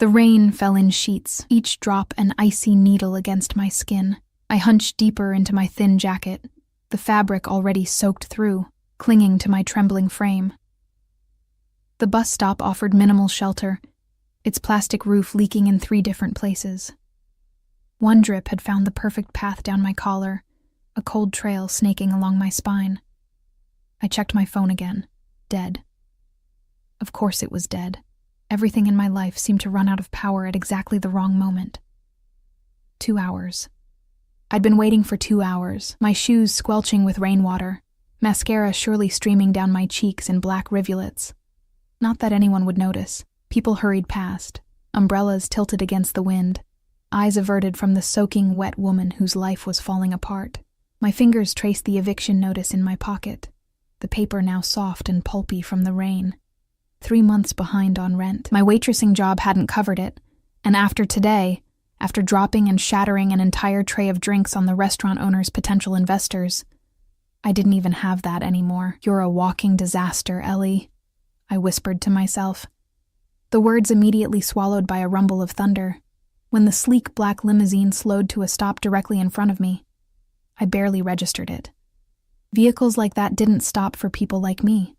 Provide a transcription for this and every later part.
The rain fell in sheets, each drop an icy needle against my skin. I hunched deeper into my thin jacket, the fabric already soaked through, clinging to my trembling frame. The bus stop offered minimal shelter, its plastic roof leaking in 3 different places. One drip had found the perfect path down my collar, a cold trail snaking along my spine. I checked my phone again. Dead. Of course it was dead. Everything in my life seemed to run out of power at exactly the wrong moment. 2 hours. I'd been waiting for 2 hours, my shoes squelching with rainwater, mascara surely streaming down my cheeks in black rivulets. Not that anyone would notice. People hurried past, umbrellas tilted against the wind, eyes averted from the soaking wet woman whose life was falling apart. My fingers traced the eviction notice in my pocket, the paper now soft and pulpy from the rain. 3 months behind on rent. My waitressing job hadn't covered it, and after today, after dropping and shattering an entire tray of drinks on the restaurant owner's potential investors, I didn't even have that anymore. "You're a walking disaster, Ellie," I whispered to myself. The words immediately swallowed by a rumble of thunder. When the sleek black limousine slowed to a stop directly in front of me, I barely registered it. Vehicles like that didn't stop for people like me.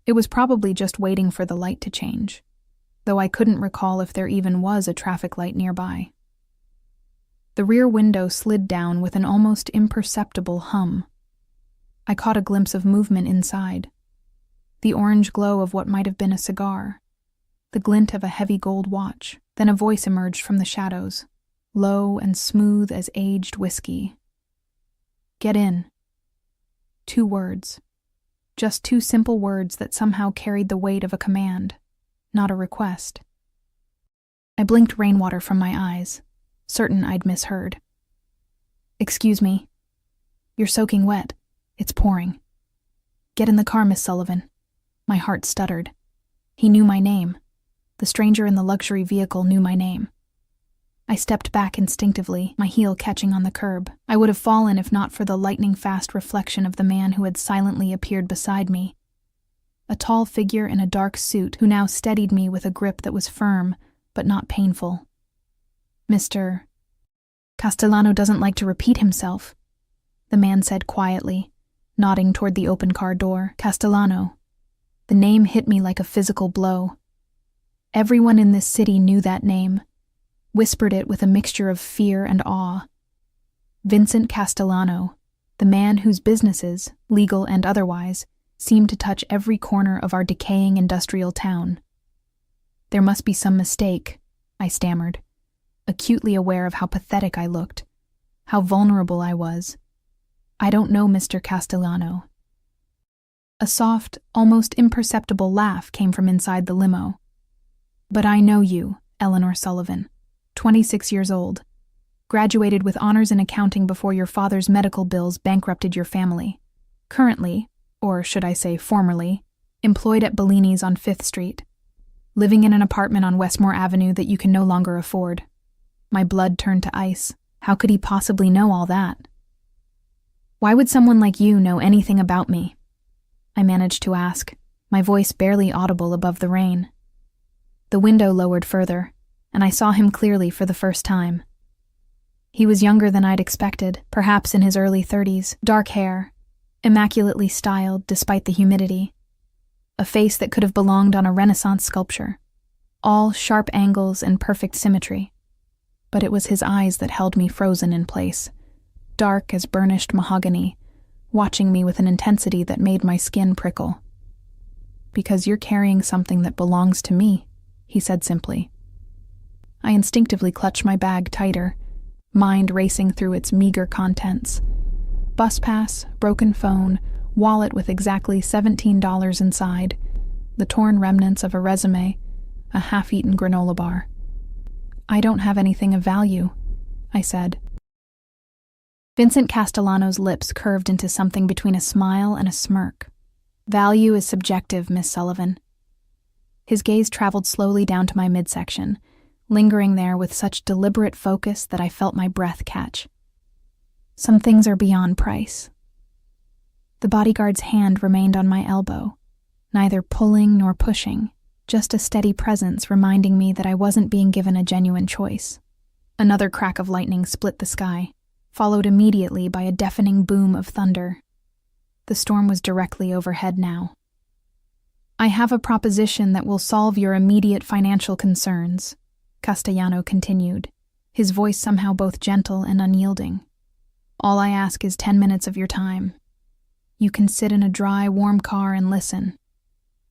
It was probably just waiting for the light to change, though I couldn't recall if there even was a traffic light nearby. The rear window slid down with an almost imperceptible hum. I caught a glimpse of movement inside. The orange glow of what might have been a cigar, the glint of a heavy gold watch. Then a voice emerged from the shadows, low and smooth as aged whiskey. "Get in." 2 words. Just 2 simple words that somehow carried the weight of a command, not a request. I blinked rainwater from my eyes, certain I'd misheard. "Excuse me. You're soaking wet. It's pouring." "Get in the car, Miss Sullivan." My heart stuttered. He knew my name. The stranger in the luxury vehicle knew my name. I stepped back instinctively, my heel catching on the curb. I would have fallen if not for the lightning-fast reflection of the man who had silently appeared beside me. A tall figure in a dark suit who now steadied me with a grip that was firm, but not painful. "Mr. Castellano doesn't like to repeat himself," the man said quietly, nodding toward the open car door. Castellano. The name hit me like a physical blow. Everyone in this city knew that name, whispered it with a mixture of fear and awe. Vincent Castellano, the man whose businesses, legal and otherwise, seemed to touch every corner of our decaying industrial town. "There must be some mistake," I stammered, acutely aware of how pathetic I looked, how vulnerable I was. "I don't know Mr. Castellano." A soft, almost imperceptible laugh came from inside the limo. "But I know you, Eleanor Sullivan, 26 years old. Graduated with honors in accounting before your father's medical bills bankrupted your family. Currently, or should I say formerly, employed at Bellini's on 5th Street. Living in an apartment on Westmore Avenue that you can no longer afford." My blood turned to ice. How could he possibly know all that? "Why would someone like you know anything about me?" I managed to ask, my voice barely audible above the rain. The window lowered further, and I saw him clearly for the first time. He was younger than I'd expected, perhaps in his early 30s, dark hair, immaculately styled despite the humidity. A face that could have belonged on a Renaissance sculpture, all sharp angles and perfect symmetry. But it was his eyes that held me frozen in place, dark as burnished mahogany, watching me with an intensity that made my skin prickle. "Because you're carrying something that belongs to me," he said simply. I instinctively clutched my bag tighter, mind racing through its meager contents. Bus pass, broken phone, wallet with exactly $17 inside, the torn remnants of a resume, a half-eaten granola bar. "I don't have anything of value," I said. Vincent Castellano's lips curved into something between a smile and a smirk. "Value is subjective, Miss Sullivan." His gaze traveled slowly down to my midsection, lingering there with such deliberate focus that I felt my breath catch. "Some things are beyond price." The bodyguard's hand remained on my elbow, neither pulling nor pushing, just a steady presence reminding me that I wasn't being given a genuine choice. Another crack of lightning split the sky, followed immediately by a deafening boom of thunder. The storm was directly overhead now. "I have a proposition that will solve your immediate financial concerns," Castellano continued, his voice somehow both gentle and unyielding. "All I ask is 10 minutes of your time. You can sit in a dry, warm car and listen.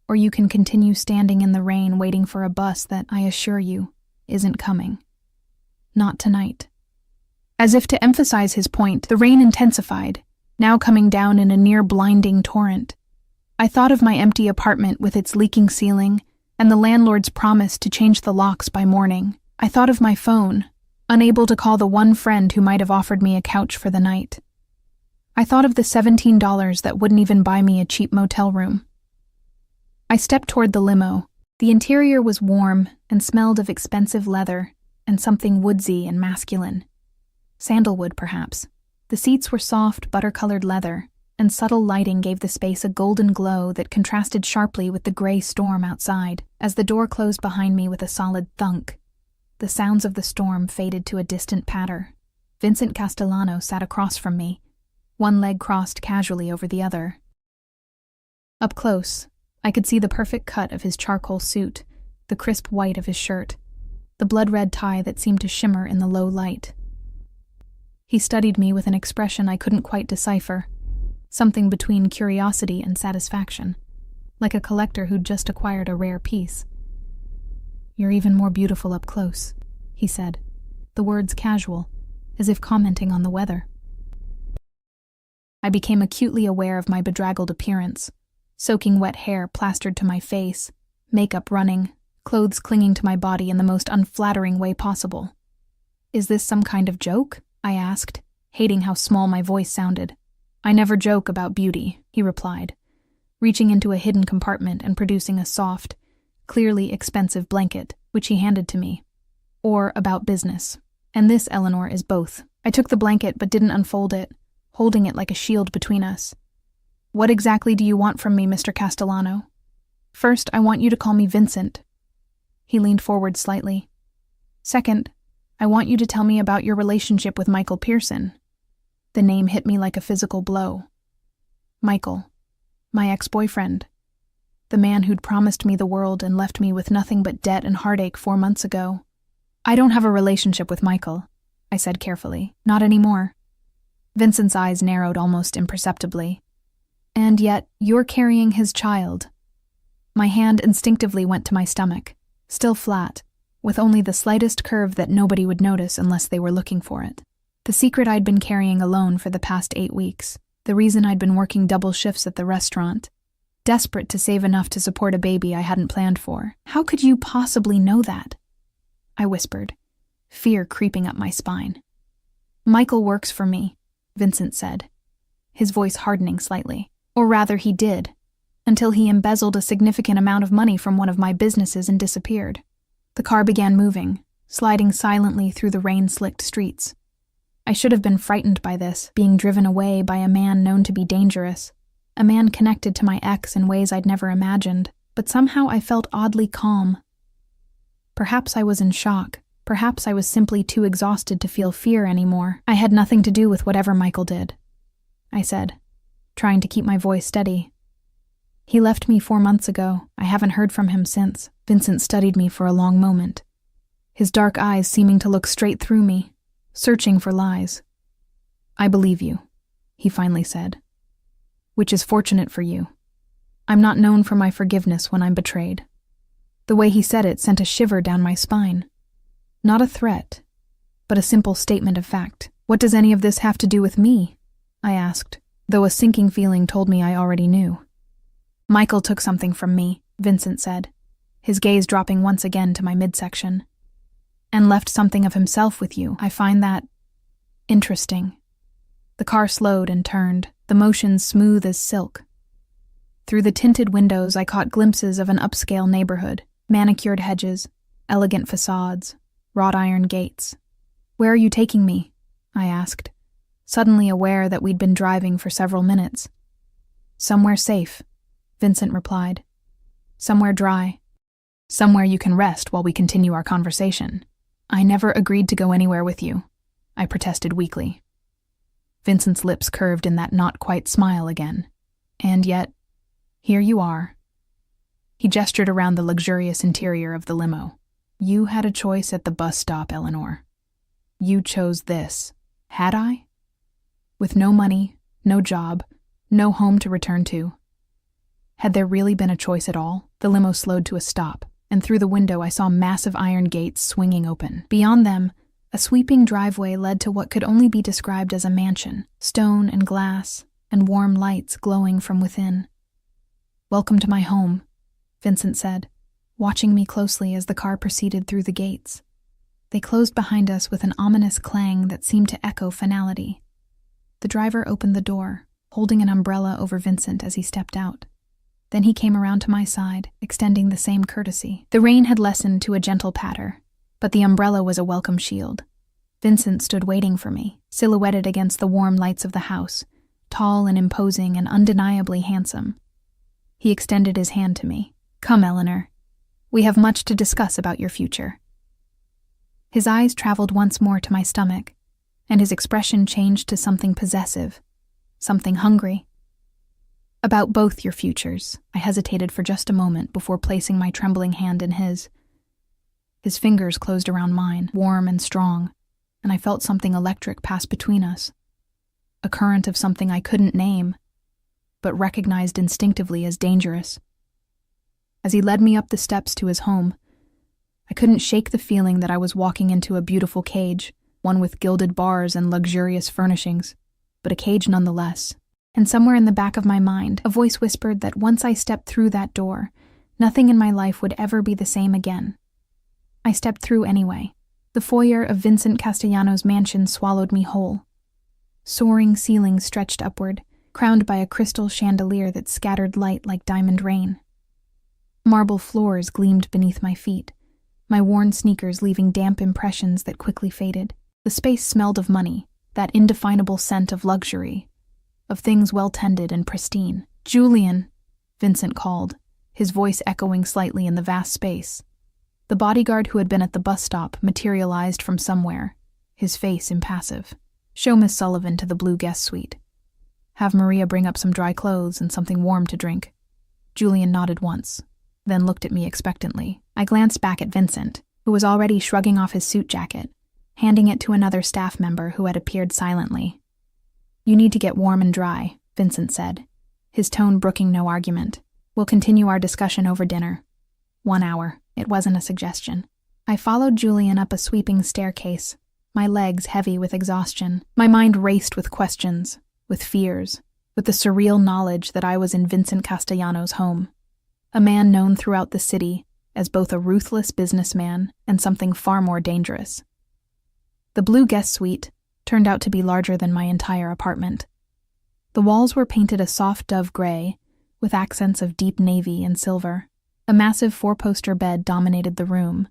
Or you can continue standing in the rain waiting for a bus that, I assure you, isn't coming. Not tonight." As if to emphasize his point, the rain intensified, now coming down in a near-blinding torrent. I thought of my empty apartment with its leaking ceiling and the landlord's promise to change the locks by morning. I thought of my phone, unable to call the one friend who might have offered me a couch for the night. I thought of the $17 that wouldn't even buy me a cheap motel room. I stepped toward the limo. The interior was warm and smelled of expensive leather and something woodsy and masculine. Sandalwood, perhaps. The seats were soft, butter-colored leather, and subtle lighting gave the space a golden glow that contrasted sharply with the gray storm outside. As the door closed behind me with a solid thunk, the sounds of the storm faded to a distant patter. Vincent Castellano sat across from me, one leg crossed casually over the other. Up close, I could see the perfect cut of his charcoal suit, the crisp white of his shirt, the blood-red tie that seemed to shimmer in the low light. He studied me with an expression I couldn't quite decipher, something between curiosity and satisfaction, like a collector who'd just acquired a rare piece. "You're even more beautiful up close," he said, the words casual, as if commenting on the weather. I became acutely aware of my bedraggled appearance, soaking wet hair plastered to my face, makeup running, clothes clinging to my body in the most unflattering way possible. "Is this some kind of joke?" I asked, hating how small my voice sounded. "I never joke about beauty," he replied, reaching into a hidden compartment and producing a soft, clearly expensive blanket, which he handed to me. "Or about business. And this, Eleanor, is both." I took the blanket but didn't unfold it, holding it like a shield between us. "What exactly do you want from me, Mr. Castellano?" "First, I want you to call me Vincent." He leaned forward slightly. "Second, I want you to tell me about your relationship with Michael Pearson." The name hit me like a physical blow. Michael, my ex-boyfriend, the man who'd promised me the world and left me with nothing but debt and heartache 4 months ago. "I don't have a relationship with Michael," I said carefully. "Not anymore." Vincent's eyes narrowed almost imperceptibly. "And yet, you're carrying his child." My hand instinctively went to my stomach, still flat, with only the slightest curve that nobody would notice unless they were looking for it. The secret I'd been carrying alone for the past 8 weeks, the reason I'd been working double shifts at the restaurant, desperate to save enough to support a baby I hadn't planned for. "How could you possibly know that?" I whispered, fear creeping up my spine. "Michael works for me," Vincent said, his voice hardening slightly. "Or rather, he did, until he embezzled a significant amount of money from one of my businesses and disappeared." The car began moving, sliding silently through the rain-slicked streets. I should have been frightened by this, being driven away by a man known to be dangerous, a man connected to my ex in ways I'd never imagined, but somehow I felt oddly calm. Perhaps I was in shock. Perhaps I was simply too exhausted to feel fear anymore. "I had nothing to do with whatever Michael did," I said, trying to keep my voice steady. "He left me 4 months ago. I haven't heard from him since." Vincent studied me for a long moment, his dark eyes seeming to look straight through me, searching for lies. "I believe you," he finally said, "which is fortunate for you. I'm not known for my forgiveness when I'm betrayed." The way he said it sent a shiver down my spine. Not a threat, but a simple statement of fact. "What does any of this have to do with me?" I asked, though a sinking feeling told me I already knew. "Michael took something from me," Vincent said, his gaze dropping once again to my midsection. "And left something of himself with you. I find that interesting." The car slowed and turned, the motion smooth as silk. Through the tinted windows I caught glimpses of an upscale neighborhood, manicured hedges, elegant facades, wrought iron gates. "Where are you taking me?" I asked, suddenly aware that we'd been driving for several minutes. "Somewhere safe," Vincent replied. "Somewhere dry." Somewhere you can rest while we continue our conversation. I never agreed to go anywhere with you, I protested weakly. Vincent's lips curved in that not-quite smile again. And yet, here you are. He gestured around the luxurious interior of the limo. You had a choice at the bus stop, Eleanor. You chose this. Had I? With no money, no job, no home to return to. Had there really been a choice at all? The limo slowed to a stop, and through the window I saw massive iron gates swinging open. Beyond them, a sweeping driveway led to what could only be described as a mansion, stone and glass, and warm lights glowing from within. Welcome to my home, Vincent said, watching me closely as the car proceeded through the gates. They closed behind us with an ominous clang that seemed to echo finality. The driver opened the door, holding an umbrella over Vincent as he stepped out. Then he came around to my side, extending the same courtesy. The rain had lessened to a gentle patter, but the umbrella was a welcome shield. Vincent stood waiting for me, silhouetted against the warm lights of the house, tall and imposing and undeniably handsome. He extended his hand to me. Come, Eleanor. We have much to discuss about your future. His eyes traveled once more to my stomach, and his expression changed to something possessive, something hungry. About both your futures, I hesitated for just a moment before placing my trembling hand in his. His fingers closed around mine, warm and strong, and I felt something electric pass between us. A current of something I couldn't name, but recognized instinctively as dangerous. As he led me up the steps to his home, I couldn't shake the feeling that I was walking into a beautiful cage, one with gilded bars and luxurious furnishings, but a cage nonetheless. And somewhere in the back of my mind, a voice whispered that once I stepped through that door, nothing in my life would ever be the same again. I stepped through anyway. The foyer of Vincent Castellano's mansion swallowed me whole. Soaring ceilings stretched upward, crowned by a crystal chandelier that scattered light like diamond rain. Marble floors gleamed beneath my feet, my worn sneakers leaving damp impressions that quickly faded. The space smelled of money, that indefinable scent of luxury, of things well-tended and pristine. Julian, Vincent called, his voice echoing slightly in the vast space. The bodyguard who had been at the bus stop materialized from somewhere, his face impassive. Show Miss Sullivan to the blue guest suite. Have Maria bring up some dry clothes and something warm to drink. Julian nodded once, then looked at me expectantly. I glanced back at Vincent, who was already shrugging off his suit jacket, handing it to another staff member who had appeared silently. You need to get warm and dry, Vincent said, his tone brooking no argument. We'll continue our discussion over dinner. 1 hour. It wasn't a suggestion. I followed Julian up a sweeping staircase, my legs heavy with exhaustion. My mind raced with questions, with fears, with the surreal knowledge that I was in Vincent Castellano's home, a man known throughout the city as both a ruthless businessman and something far more dangerous. The blue guest suite turned out to be larger than my entire apartment. The walls were painted a soft dove gray, with accents of deep navy and silver. A massive 4-poster bed dominated the room,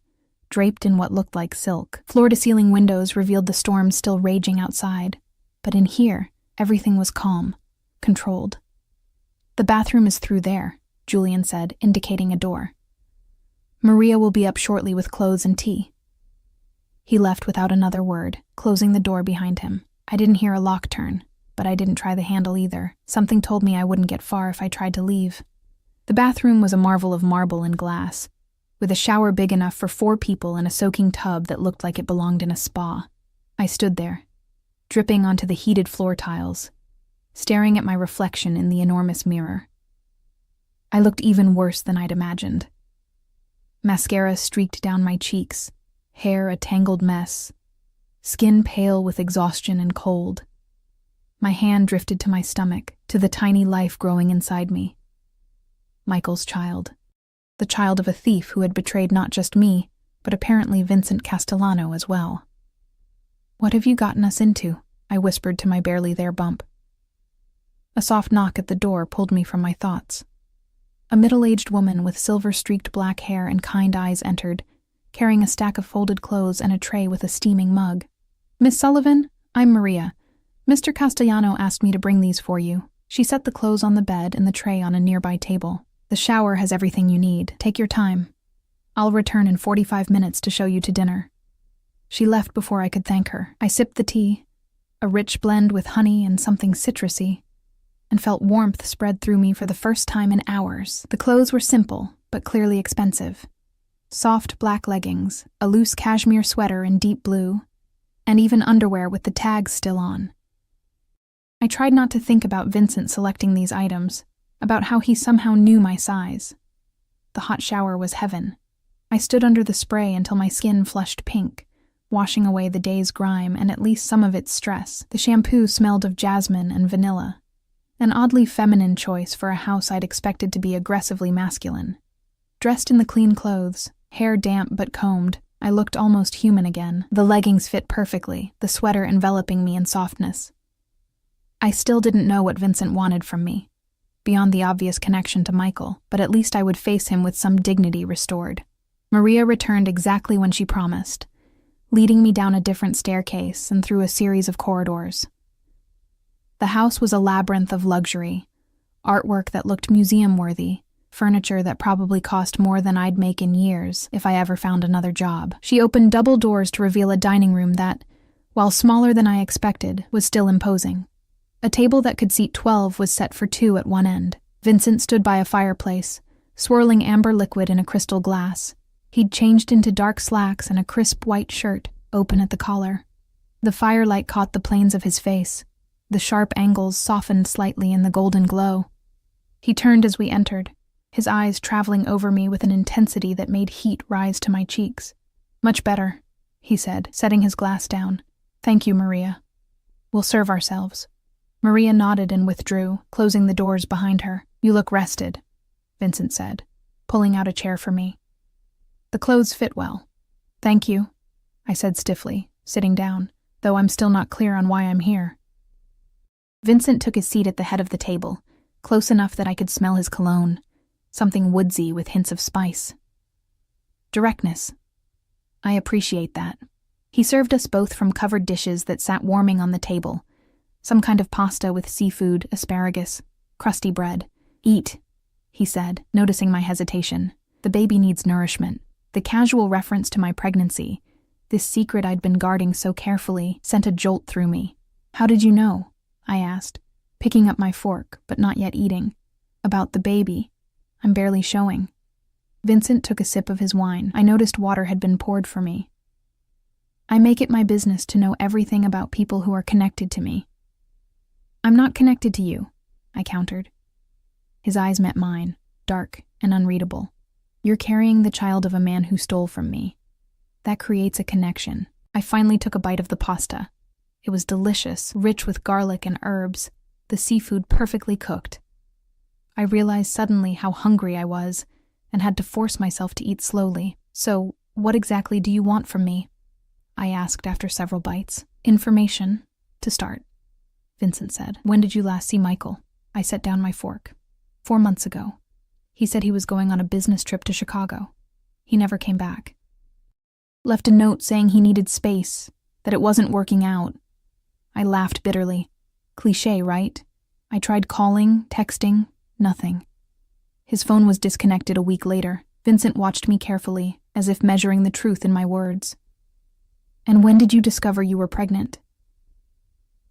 draped in what looked like silk. Floor-to-ceiling windows revealed the storm still raging outside, but in here, everything was calm, controlled. The bathroom is through there, Julian said, indicating a door. Maria will be up shortly with clothes and tea. He left without another word, closing the door behind him. I didn't hear a lock turn, but I didn't try the handle either. Something told me I wouldn't get far if I tried to leave. The bathroom was a marvel of marble and glass, with a shower big enough for 4 people and a soaking tub that looked like it belonged in a spa. I stood there, dripping onto the heated floor tiles, staring at my reflection in the enormous mirror. I looked even worse than I'd imagined. Mascara streaked down my cheeks, hair a tangled mess, skin pale with exhaustion and cold. My hand drifted to my stomach, to the tiny life growing inside me. Michael's child. The child of a thief who had betrayed not just me, but apparently Vincent Castellano as well. What have you gotten us into? I whispered to my barely there bump. A soft knock at the door pulled me from my thoughts. A middle-aged woman with silver-streaked black hair and kind eyes entered, carrying a stack of folded clothes and a tray with a steaming mug. Miss Sullivan, I'm Maria. Mr. Castellano asked me to bring these for you. She set the clothes on the bed and the tray on a nearby table. The shower has everything you need. Take your time. I'll return in 45 minutes to show you to dinner." She left before I could thank her. I sipped the tea, a rich blend with honey and something citrusy, and felt warmth spread through me for the first time in hours. The clothes were simple, but clearly expensive. Soft black leggings, a loose cashmere sweater in deep blue, and even underwear with the tags still on. I tried not to think about Vincent selecting these items, about how he somehow knew my size. The hot shower was heaven. I stood under the spray until my skin flushed pink, washing away the day's grime and at least some of its stress. The shampoo smelled of jasmine and vanilla, an oddly feminine choice for a house I'd expected to be aggressively masculine. Dressed in the clean clothes, hair damp but combed, I looked almost human again. The leggings fit perfectly, the sweater enveloping me in softness. I still didn't know what Vincent wanted from me, beyond the obvious connection to Michael, but at least I would face him with some dignity restored. Maria returned exactly when she promised, leading me down a different staircase and through a series of corridors. The house was a labyrinth of luxury, artwork that looked museum-worthy, furniture that probably cost more than I'd make in years if I ever found another job. She opened double doors to reveal a dining room that, while smaller than I expected, was still imposing. A table that could seat 12 was set for 2 at one end. Vincent stood by a fireplace, swirling amber liquid in a crystal glass. He'd changed into dark slacks and a crisp white shirt, open at the collar. The firelight caught the planes of his face. The sharp angles softened slightly in the golden glow. He turned as we entered, his eyes traveling over me with an intensity that made heat rise to my cheeks. "Much better," he said, setting his glass down. "Thank you, Maria. We'll serve ourselves." Maria nodded and withdrew, closing the doors behind her. "You look rested," Vincent said, pulling out a chair for me. "The clothes fit well." "Thank you," I said stiffly, sitting down, though I'm still not clear on why I'm here. Vincent took his seat at the head of the table, close enough that I could smell his cologne, something woodsy with hints of spice. Directness. I appreciate that. He served us both from covered dishes that sat warming on the table, some kind of pasta with seafood, asparagus, crusty bread. "Eat," he said, noticing my hesitation. "The baby needs nourishment." The casual reference to my pregnancy, this secret I'd been guarding so carefully, sent a jolt through me. "How did you know?" I asked, picking up my fork, but not yet eating. "About the baby. I'm barely showing." Vincent took a sip of his wine. I noticed water had been poured for me. "I make it my business to know everything about people who are connected to me." "I'm not connected to you," I countered. His eyes met mine, dark and unreadable. "You're carrying the child of a man who stole from me. That creates a connection." I finally took a bite of the pasta. It was delicious, rich with garlic and herbs, the seafood perfectly cooked. I realized suddenly how hungry I was and had to force myself to eat slowly. "So, what exactly do you want from me?" I asked after several bites. "Information, to start," Vincent said. "When did you last see Michael?" I set down my fork. 4 months ago. He said he was going on a business trip to Chicago. He never came back. Left a note saying he needed space, that it wasn't working out. I laughed bitterly. Cliché, right? I tried calling, texting, nothing. His phone was disconnected a week later. Vincent watched me carefully, as if measuring the truth in my words. "And when did you discover you were pregnant?"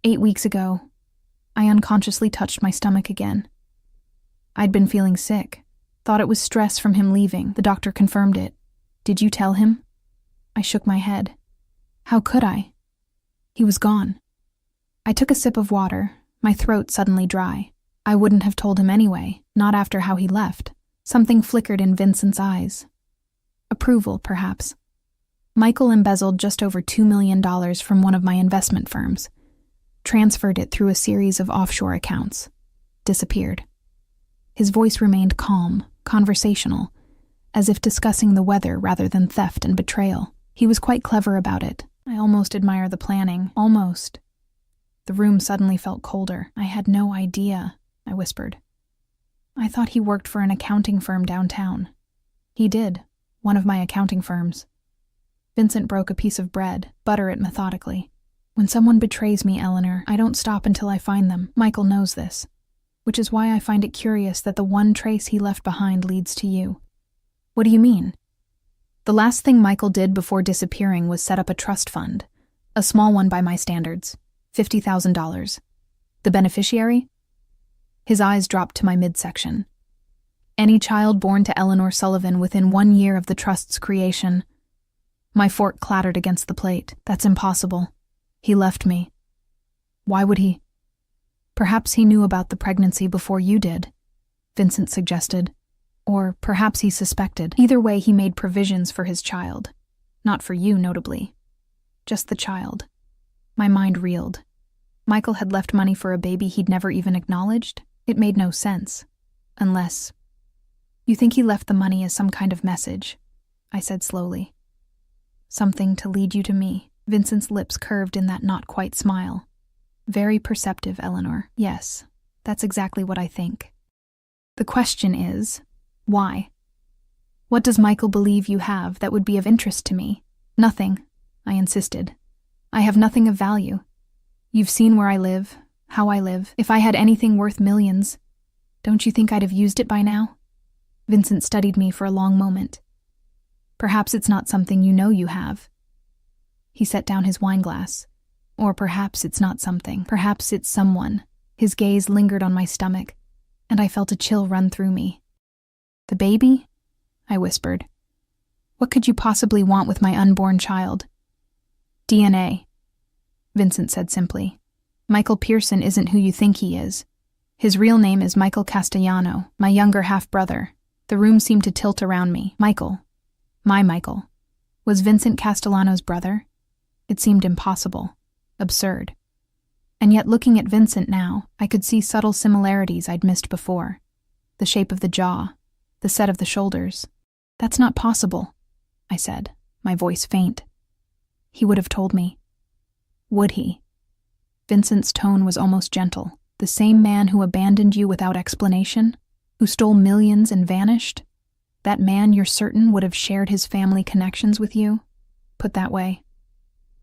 8 weeks ago. I unconsciously touched my stomach again. I'd been feeling sick. Thought it was stress from him leaving. The doctor confirmed it. "Did you tell him?" I shook my head. "How could I?" He was gone. I took a sip of water, my throat suddenly dry. I wouldn't have told him anyway, not after how he left. Something flickered in Vincent's eyes. Approval, perhaps. Michael embezzled just over $2 million from one of my investment firms. Transferred it through a series of offshore accounts. Disappeared. His voice remained calm, conversational, as if discussing the weather rather than theft and betrayal. He was quite clever about it. I almost admire the planning. Almost. The room suddenly felt colder. "I had no idea," I whispered. "I thought he worked for an accounting firm downtown." "He did. One of my accounting firms." Vincent broke a piece of bread, butter it methodically. "When someone betrays me, Eleanor, I don't stop until I find them. Michael knows this. Which is why I find it curious that the one trace he left behind leads to you." "What do you mean?" The last thing Michael did before disappearing was set up a trust fund, a small one by my standards, $50,000. The beneficiary? His eyes dropped to my midsection. Any child born to Eleanor Sullivan within 1 year of the trust's creation. My fork clattered against the plate. That's impossible. He left me. Why would he? Perhaps he knew about the pregnancy before you did, Vincent suggested. Or perhaps he suspected. Either way, he made provisions for his child. Not for you, notably. Just the child. My mind reeled. Michael had left money for a baby he'd never even acknowledged? It made no sense. Unless... You think he left the money as some kind of message? I said slowly. Something to lead you to me. Vincent's lips curved in that not-quite smile. Very perceptive, Eleanor. Yes, that's exactly what I think. The question is... Why? What does Michael believe you have that would be of interest to me? Nothing, I insisted. I have nothing of value. You've seen where I live, how I live. If I had anything worth millions, don't you think I'd have used it by now? Vincent studied me for a long moment. Perhaps it's not something you know you have. He set down his wineglass. Or perhaps it's not something. Perhaps it's someone. His gaze lingered on my stomach, and I felt a chill run through me. The baby? I whispered. What could you possibly want with my unborn child? DNA, Vincent said simply. Michael Pearson isn't who you think he is. His real name is Michael Castellano, my younger half-brother. The room seemed to tilt around me. Michael, my Michael, was Vincent Castellano's brother? It seemed impossible, absurd. And yet looking at Vincent now, I could see subtle similarities I'd missed before. The shape of the jaw, the set of the shoulders. That's not possible, I said, my voice faint. He would have told me. Would he? Vincent's tone was almost gentle. The same man who abandoned you without explanation? Who stole millions and vanished? That man you're certain would have shared his family connections with you? Put that way.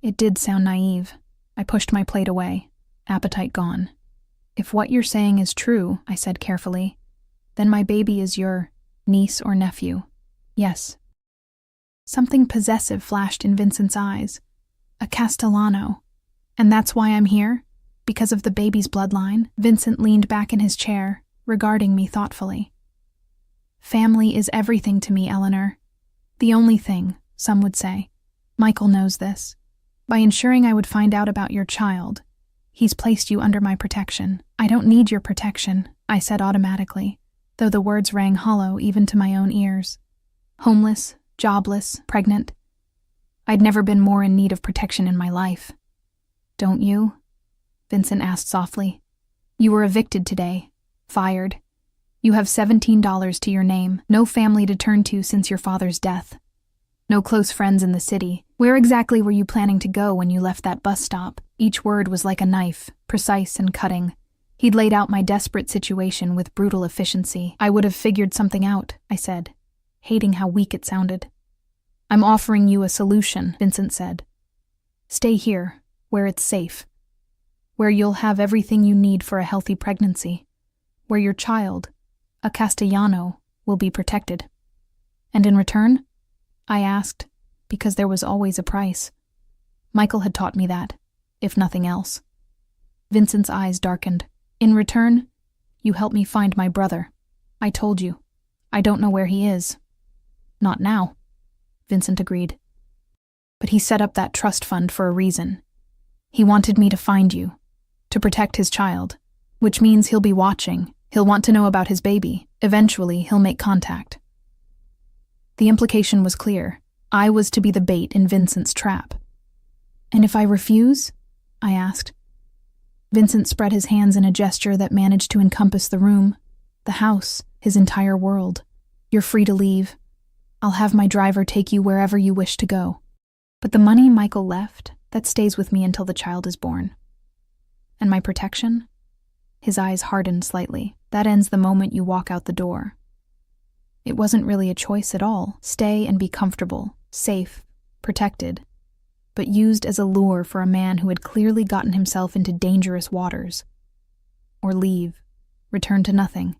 It did sound naive. I pushed my plate away, appetite gone. If what you're saying is true, I said carefully, then my baby is your niece or nephew. Yes. Something possessive flashed in Vincent's eyes. A Castellano. And that's why I'm here? Because of the baby's bloodline? Vincent leaned back in his chair, regarding me thoughtfully. Family is everything to me, Eleanor. The only thing, some would say. Michael knows this. By ensuring I would find out about your child, he's placed you under my protection. I don't need your protection, I said automatically, though the words rang hollow even to my own ears. Homeless, jobless, pregnant. I'd never been more in need of protection in my life. Don't you? Vincent asked softly. You were evicted today. Fired. You have $17 to your name, no family to turn to since your father's death. No close friends in the city. Where exactly were you planning to go when you left that bus stop? Each word was like a knife, precise and cutting. He'd laid out my desperate situation with brutal efficiency. I would have figured something out, I said, hating how weak it sounded. I'm offering you a solution, Vincent said. Stay here, where it's safe. Where you'll have everything you need for a healthy pregnancy. Where your child, a Castellano, will be protected. And in return? I asked, because there was always a price. Michael had taught me that, if nothing else. Vincent's eyes darkened. In return, you help me find my brother. I told you. I don't know where he is. Not now, Vincent agreed. But he set up that trust fund for a reason. He wanted me to find you, to protect his child, which means he'll be watching. He'll want to know about his baby. Eventually, he'll make contact. The implication was clear. I was to be the bait in Vincent's trap. And if I refuse? I asked. Vincent spread his hands in a gesture that managed to encompass the room, the house, his entire world. You're free to leave. I'll have my driver take you wherever you wish to go. But the money Michael left, that stays with me until the child is born. And my protection? His eyes hardened slightly. That ends the moment you walk out the door. It wasn't really a choice at all. Stay and be comfortable, safe, protected, but used as a lure for a man who had clearly gotten himself into dangerous waters. Or leave, return to nothing,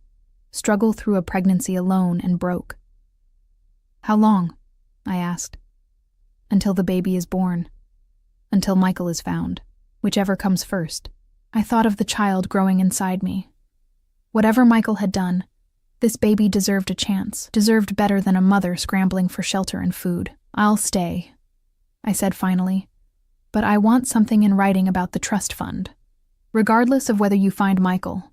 struggle through a pregnancy alone and broke. How long? I asked. Until the baby is born. Until Michael is found. Whichever comes first. I thought of the child growing inside me. Whatever Michael had done, this baby deserved a chance, deserved better than a mother scrambling for shelter and food. I'll stay, I said finally, but I want something in writing about the trust fund. Regardless of whether you find Michael,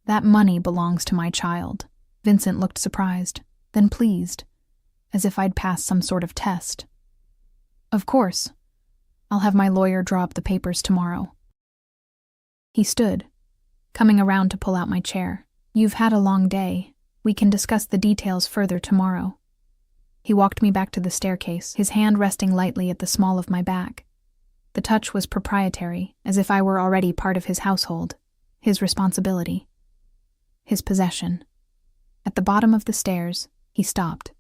that money belongs to my child. Vincent looked surprised, then pleased, as if I'd passed some sort of test. Of course. I'll have my lawyer draw up the papers tomorrow. He stood, coming around to pull out my chair. You've had a long day. We can discuss the details further tomorrow. He walked me back to the staircase, his hand resting lightly at the small of my back. The touch was proprietary, as if I were already part of his household, his responsibility, his possession. At the bottom of the stairs, he stopped,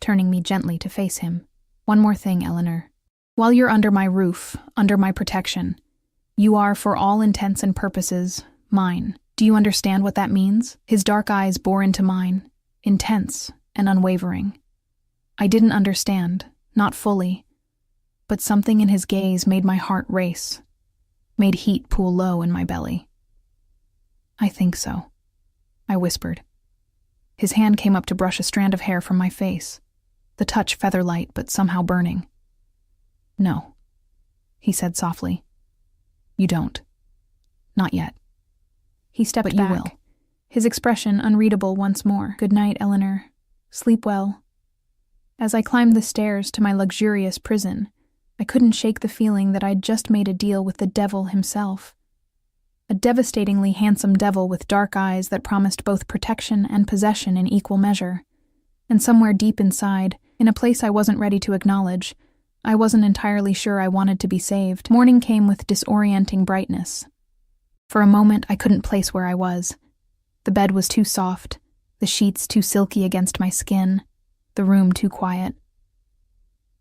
turning me gently to face him. One more thing, Eleanor. While you're under my roof, under my protection, you are, for all intents and purposes, mine. Do you understand what that means? His dark eyes bore into mine, intense and unwavering. I didn't understand, not fully, but something in his gaze made my heart race, made heat pool low in my belly. I think so, I whispered. His hand came up to brush a strand of hair from my face, the touch feather-light but somehow burning. No, he said softly. You don't. Not yet. He stepped back. But you will. His expression unreadable once more. Good night, Eleanor. Sleep well. As I climbed the stairs to my luxurious prison, I couldn't shake the feeling that I'd just made a deal with the devil himself. A devastatingly handsome devil with dark eyes that promised both protection and possession in equal measure. And somewhere deep inside, in a place I wasn't ready to acknowledge, I wasn't entirely sure I wanted to be saved. Morning came with disorienting brightness. For a moment, I couldn't place where I was. The bed was too soft, the sheets too silky against my skin, the room too quiet.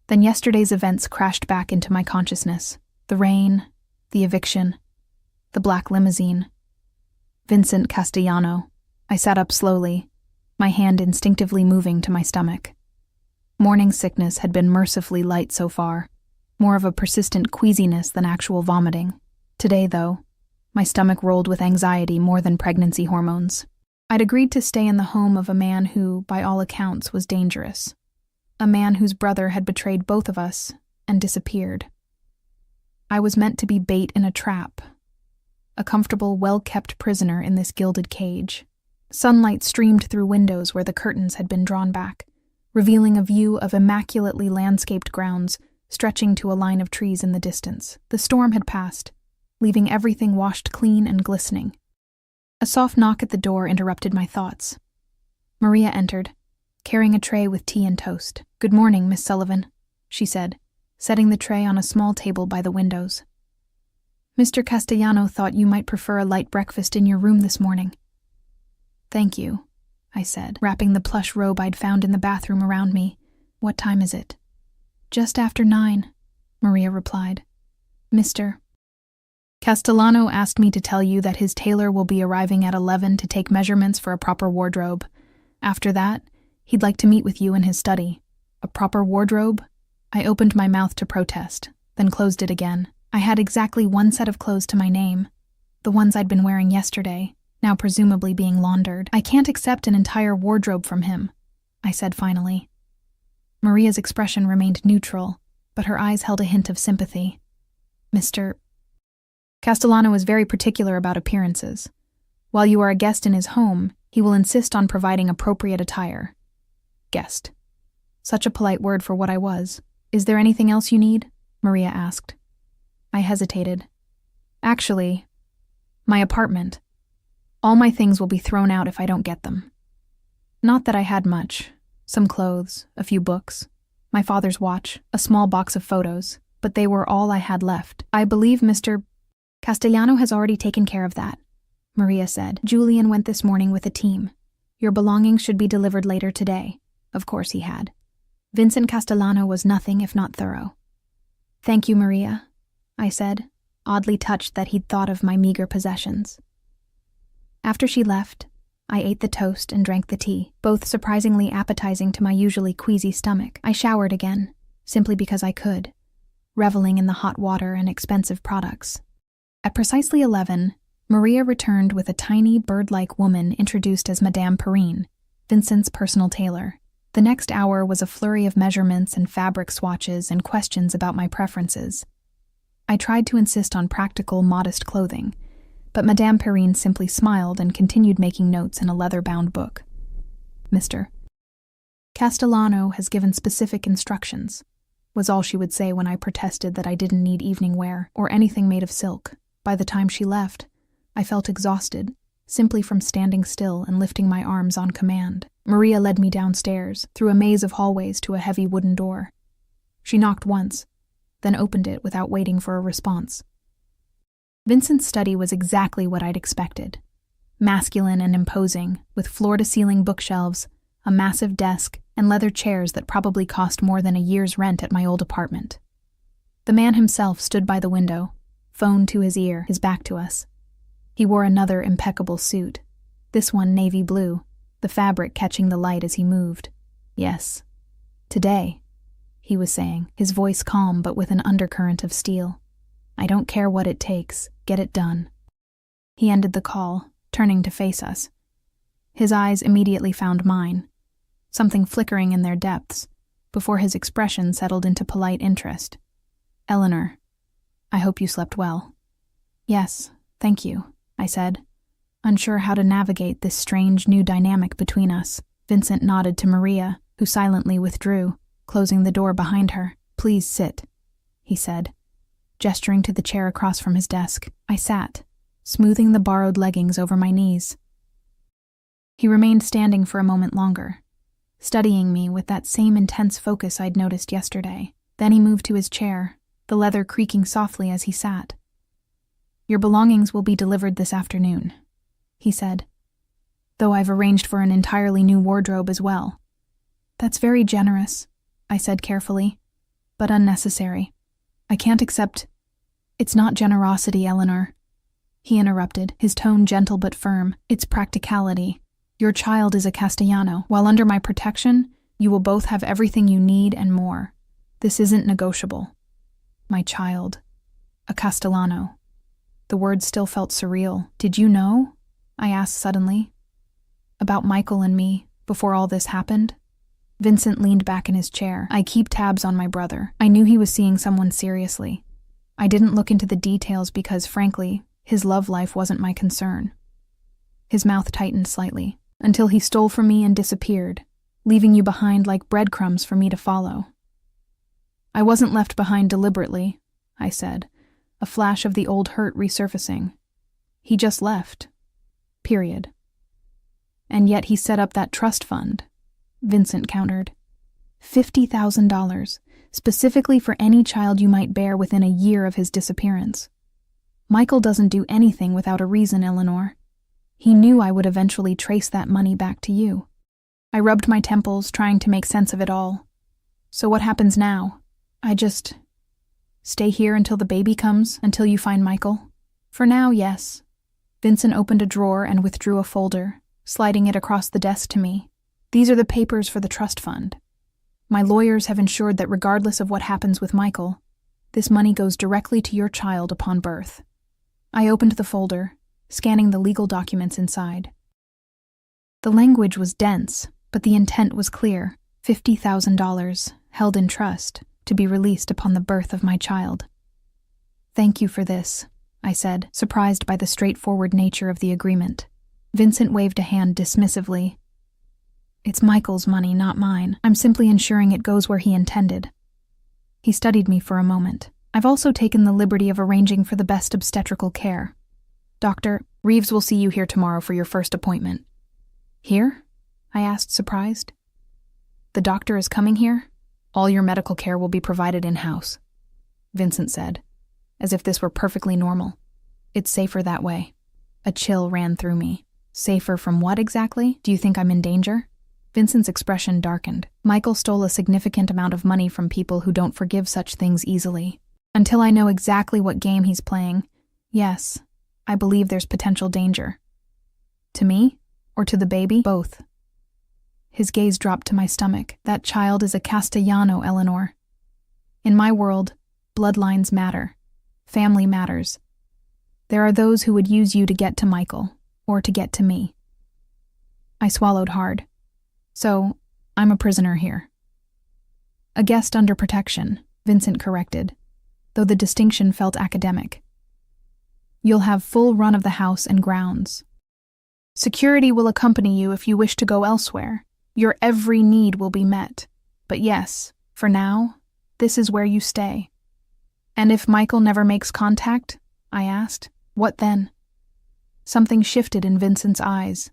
Then yesterday's events crashed back into my consciousness. The rain, the eviction, the black limousine. Vincent Castellano. I sat up slowly, my hand instinctively moving to my stomach. Morning sickness had been mercifully light so far, more of a persistent queasiness than actual vomiting. Today, though, my stomach rolled with anxiety more than pregnancy hormones. I'd agreed to stay in the home of a man who, by all accounts, was dangerous. A man whose brother had betrayed both of us and disappeared. I was meant to be bait in a trap, a comfortable, well-kept prisoner in this gilded cage. Sunlight streamed through windows where the curtains had been drawn back, revealing a view of immaculately landscaped grounds stretching to a line of trees in the distance. The storm had passed, leaving everything washed clean and glistening. A soft knock at the door interrupted my thoughts. Maria entered, carrying a tray with tea and toast. "Good morning, Miss Sullivan," she said, setting the tray on a small table by the windows. "Mr. Castellano thought you might prefer a light breakfast in your room this morning." "Thank you," I said, wrapping the plush robe I'd found in the bathroom around me. "What time is it?" "Just after 9, Maria replied. "Mr. Castellano asked me to tell you that his tailor will be arriving at 11 to take measurements for a proper wardrobe. After that, he'd like to meet with you in his study." "A proper wardrobe?" I opened my mouth to protest, then closed it again. I had exactly one set of clothes to my name, the ones I'd been wearing yesterday, now presumably being laundered. "I can't accept an entire wardrobe from him," I said finally. Maria's expression remained neutral, but her eyes held a hint of sympathy. "Mr. Castellano is very particular about appearances. While you are a guest in his home, he will insist on providing appropriate attire." Guest. Such a polite word for what I was. "Is there anything else you need?" Maria asked. I hesitated. "Actually, my apartment. All my things will be thrown out if I don't get them." Not that I had much. Some clothes, a few books, my father's watch, a small box of photos, but they were all I had left. "I believe Mr. Castellano has already taken care of that," Maria said. "Julian went this morning with a team. Your belongings should be delivered later today." Of course he had. Vincent Castellano was nothing if not thorough. "Thank you, Maria," I said, oddly touched that he'd thought of my meager possessions. After she left, I ate the toast and drank the tea, both surprisingly appetizing to my usually queasy stomach. I showered again, simply because I could, reveling in the hot water and expensive products. At precisely 11, Maria returned with a tiny, bird-like woman introduced as Madame Perrine, Vincent's personal tailor. The next hour was a flurry of measurements and fabric swatches and questions about my preferences. I tried to insist on practical, modest clothing, but Madame Perrine simply smiled and continued making notes in a leather-bound book. Mr. Castellano has given specific instructions, was all she would say when I protested that I didn't need evening wear or anything made of silk. By the time she left, I felt exhausted, simply from standing still and lifting my arms on command. Maria led me downstairs, through a maze of hallways to a heavy wooden door. She knocked once, then opened it without waiting for a response. Vincent's study was exactly what I'd expected. Masculine and imposing, with floor-to-ceiling bookshelves, a massive desk, and leather chairs that probably cost more than a year's rent at my old apartment. The man himself stood by the window, phone to his ear, his back to us. He wore another impeccable suit, this one navy blue, the fabric catching the light as he moved. Yes, today, he was saying, his voice calm but with an undercurrent of steel. I don't care what it takes, get it done. He ended the call, turning to face us. His eyes immediately found mine, something flickering in their depths, before his expression settled into polite interest. Eleanor, I hope you slept well. Yes, thank you, I said, unsure how to navigate this strange new dynamic between us. Vincent nodded to Maria, who silently withdrew, closing the door behind her. Please sit, he said, gesturing to the chair across from his desk. I sat, smoothing the borrowed leggings over my knees. He remained standing for a moment longer, studying me with that same intense focus I'd noticed yesterday. Then he moved to his chair, the leather creaking softly as he sat. Your belongings will be delivered this afternoon, he said, though I've arranged for an entirely new wardrobe as well. That's very generous, I said carefully, but unnecessary. I can't accept. It's not generosity, Eleanor, he interrupted, his tone gentle but firm. It's practicality. Your child is a Castellano. While under my protection, you will both have everything you need and more. This isn't negotiable. My child. A Castellano. The words still felt surreal. Did you know? I asked suddenly. About Michael and me, before all this happened? Vincent leaned back in his chair. I keep tabs on my brother. I knew he was seeing someone seriously. I didn't look into the details because, frankly, his love life wasn't my concern. His mouth tightened slightly, until he stole from me and disappeared, leaving you behind like breadcrumbs for me to follow. I wasn't left behind deliberately, I said, a flash of the old hurt resurfacing. He just left. Period. And yet he set up that trust fund, Vincent countered. $50,000, specifically for any child you might bear within a year of his disappearance. Michael doesn't do anything without a reason, Eleanor. He knew I would eventually trace that money back to you. I rubbed my temples, trying to make sense of it all. So what happens now? I just stay here until the baby comes, until you find Michael? For now, yes. Vincent opened a drawer and withdrew a folder, sliding it across the desk to me. These are the papers for the trust fund. My lawyers have ensured that regardless of what happens with Michael, this money goes directly to your child upon birth. I opened the folder, scanning the legal documents inside. The language was dense, but the intent was clear. $50,000, held in trust, to be released upon the birth of my child. Thank you for this, I said, surprised by the straightforward nature of the agreement. Vincent waved a hand dismissively. It's Michael's money, not mine. I'm simply ensuring it goes where he intended. He studied me for a moment. I've also taken the liberty of arranging for the best obstetrical care. Doctor, Reeves will see you here tomorrow for your first appointment. Here? I asked, surprised. The doctor is coming here? All your medical care will be provided in-house, Vincent said, as if this were perfectly normal. It's safer that way. A chill ran through me. Safer from what exactly? Do you think I'm in danger? Vincent's expression darkened. Michael stole a significant amount of money from people who don't forgive such things easily. Until I know exactly what game he's playing, yes, I believe there's potential danger. To me? Or to the baby? Both. His gaze dropped to my stomach. That child is a Castellano, Eleanor. In my world, bloodlines matter. Family matters. There are those who would use you to get to Michael, or to get to me. I swallowed hard. So, I'm a prisoner here. A guest under protection, Vincent corrected, though the distinction felt academic. You'll have full run of the house and grounds. Security will accompany you if you wish to go elsewhere. Your every need will be met. But yes, for now, this is where you stay. And if Michael never makes contact? I asked. What then? Something shifted in Vincent's eyes.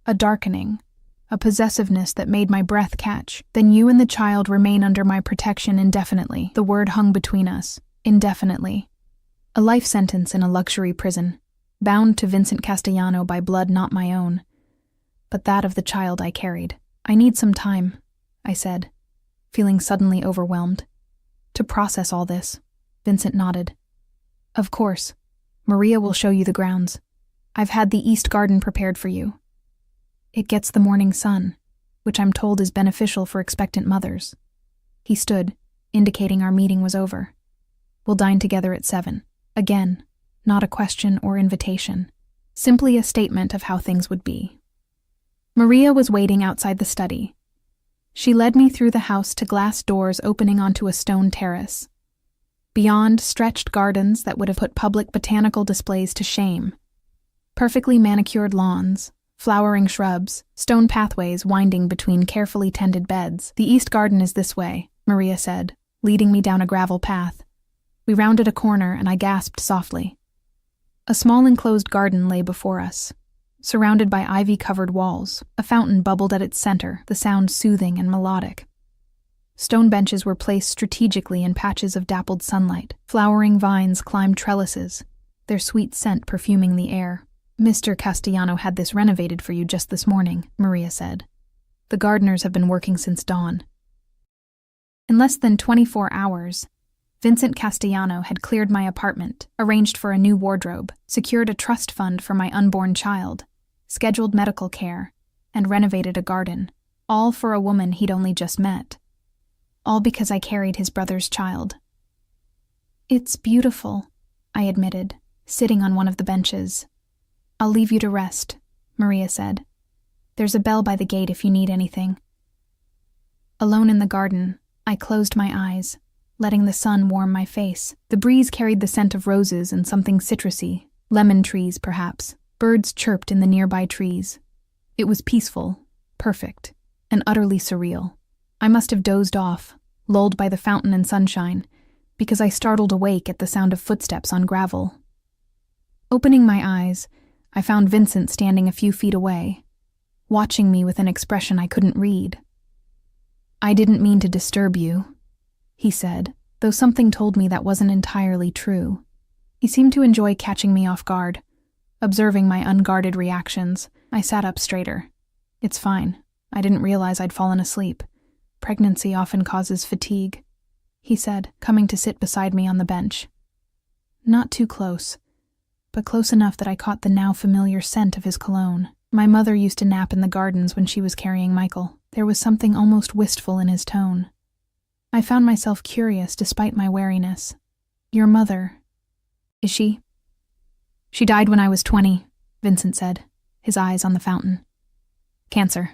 A darkening. A possessiveness that made my breath catch. Then you and the child remain under my protection indefinitely. The word hung between us. Indefinitely. A life sentence in a luxury prison, bound to Vincent Castellano by blood not my own, but that of the child I carried. I need some time, I said, feeling suddenly overwhelmed. To process all this. Vincent nodded. Of course. Maria will show you the grounds. I've had the East Garden prepared for you. It gets the morning sun, which I'm told is beneficial for expectant mothers. He stood, indicating our meeting was over. We'll dine together at 7. Again, not a question or invitation, simply a statement of how things would be. Maria was waiting outside the study. She led me through the house to glass doors opening onto a stone terrace. Beyond stretched gardens that would have put public botanical displays to shame. Perfectly manicured lawns, flowering shrubs, stone pathways winding between carefully tended beds. The East Garden is this way, Maria said, leading me down a gravel path. We rounded a corner and I gasped softly. A small enclosed garden lay before us, surrounded by ivy-covered walls. A fountain bubbled at its center, the sound soothing and melodic. Stone benches were placed strategically in patches of dappled sunlight. Flowering vines climbed trellises, their sweet scent perfuming the air. Mr. Castellano had this renovated for you just this morning, Maria said. The gardeners have been working since dawn. In less than 24 hours, Vincent Castellano had cleared my apartment, arranged for a new wardrobe, secured a trust fund for my unborn child, scheduled medical care, and renovated a garden, all for a woman he'd only just met. All because I carried his brother's child. It's beautiful, I admitted, sitting on one of the benches. I'll leave you to rest, Maria said. There's a bell by the gate if you need anything. Alone in the garden, I closed my eyes, letting the sun warm my face. The breeze carried the scent of roses and something citrusy, lemon trees perhaps. Birds chirped in the nearby trees. It was peaceful, perfect, and utterly surreal. I must have dozed off, lulled by the fountain and sunshine, because I startled awake at the sound of footsteps on gravel. Opening my eyes, I found Vincent standing a few feet away, watching me with an expression I couldn't read. I didn't mean to disturb you, he said, though something told me that wasn't entirely true. He seemed to enjoy catching me off guard, observing my unguarded reactions. I sat up straighter. It's fine. I didn't realize I'd fallen asleep. Pregnancy often causes fatigue, he said, coming to sit beside me on the bench. Not too close, but close enough that I caught the now familiar scent of his cologne. My mother used to nap in the gardens when she was carrying Michael. There was something almost wistful in his tone. I found myself curious despite my wariness. Your mother, is she? She died when I was 20, Vincent said, his eyes on the fountain. Cancer.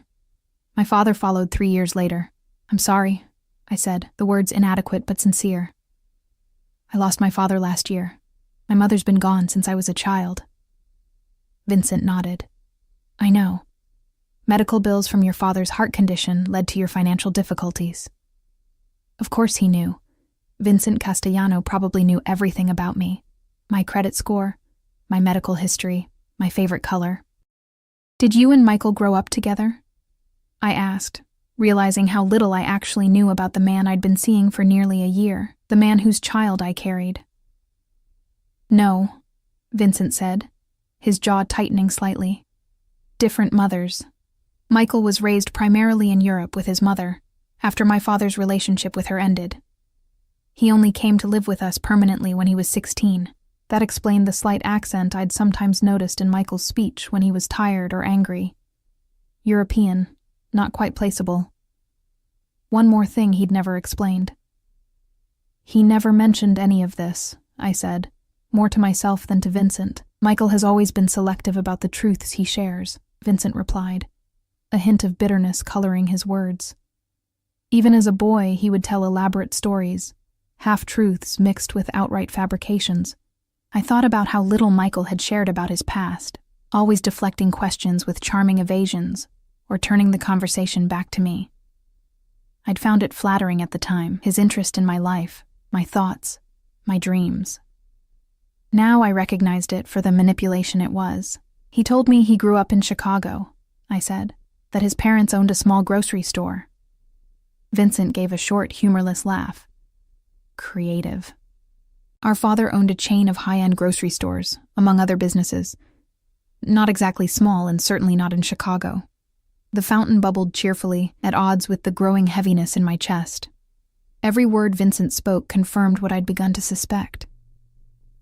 My father followed 3 years later. I'm sorry, I said, the words inadequate but sincere. I lost my father last year. My mother's been gone since I was a child. Vincent nodded. I know. Medical bills from your father's heart condition led to your financial difficulties. Of course he knew. Vincent Castellano probably knew everything about me. My credit score, my medical history, my favorite color. Did you and Michael grow up together? I asked, realizing how little I actually knew about the man I'd been seeing for nearly a year, the man whose child I carried. No, Vincent said, his jaw tightening slightly. Different mothers. Michael was raised primarily in Europe with his mother, after my father's relationship with her ended. He only came to live with us permanently when he was 16. That explained the slight accent I'd sometimes noticed in Michael's speech when he was tired or angry. European, not quite placeable. One more thing he'd never explained. He never mentioned any of this, I said, more to myself than to Vincent. Michael has always been selective about the truths he shares, Vincent replied, a hint of bitterness coloring his words. Even as a boy, he would tell elaborate stories, half-truths mixed with outright fabrications. I thought about how little Michael had shared about his past, always deflecting questions with charming evasions, or turning the conversation back to me. I'd found it flattering at the time, his interest in my life, my thoughts, my dreams. Now I recognized it for the manipulation it was. He told me he grew up in Chicago, I said, that his parents owned a small grocery store. Vincent gave a short, humorless laugh. Creative. Our father owned a chain of high-end grocery stores, among other businesses. Not exactly small and certainly not in Chicago. The fountain bubbled cheerfully, at odds with the growing heaviness in my chest. Every word Vincent spoke confirmed what I'd begun to suspect.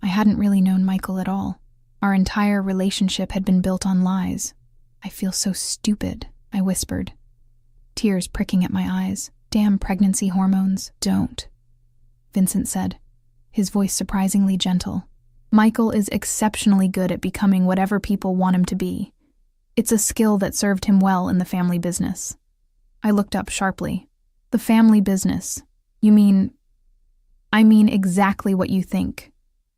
I hadn't really known Michael at all. Our entire relationship had been built on lies. I feel so stupid, I whispered, tears pricking at my eyes. Damn pregnancy hormones. Don't, Vincent said, his voice surprisingly gentle. Michael is exceptionally good at becoming whatever people want him to be. It's a skill that served him well in the family business. I looked up sharply. The family business? You mean... I mean exactly what you think,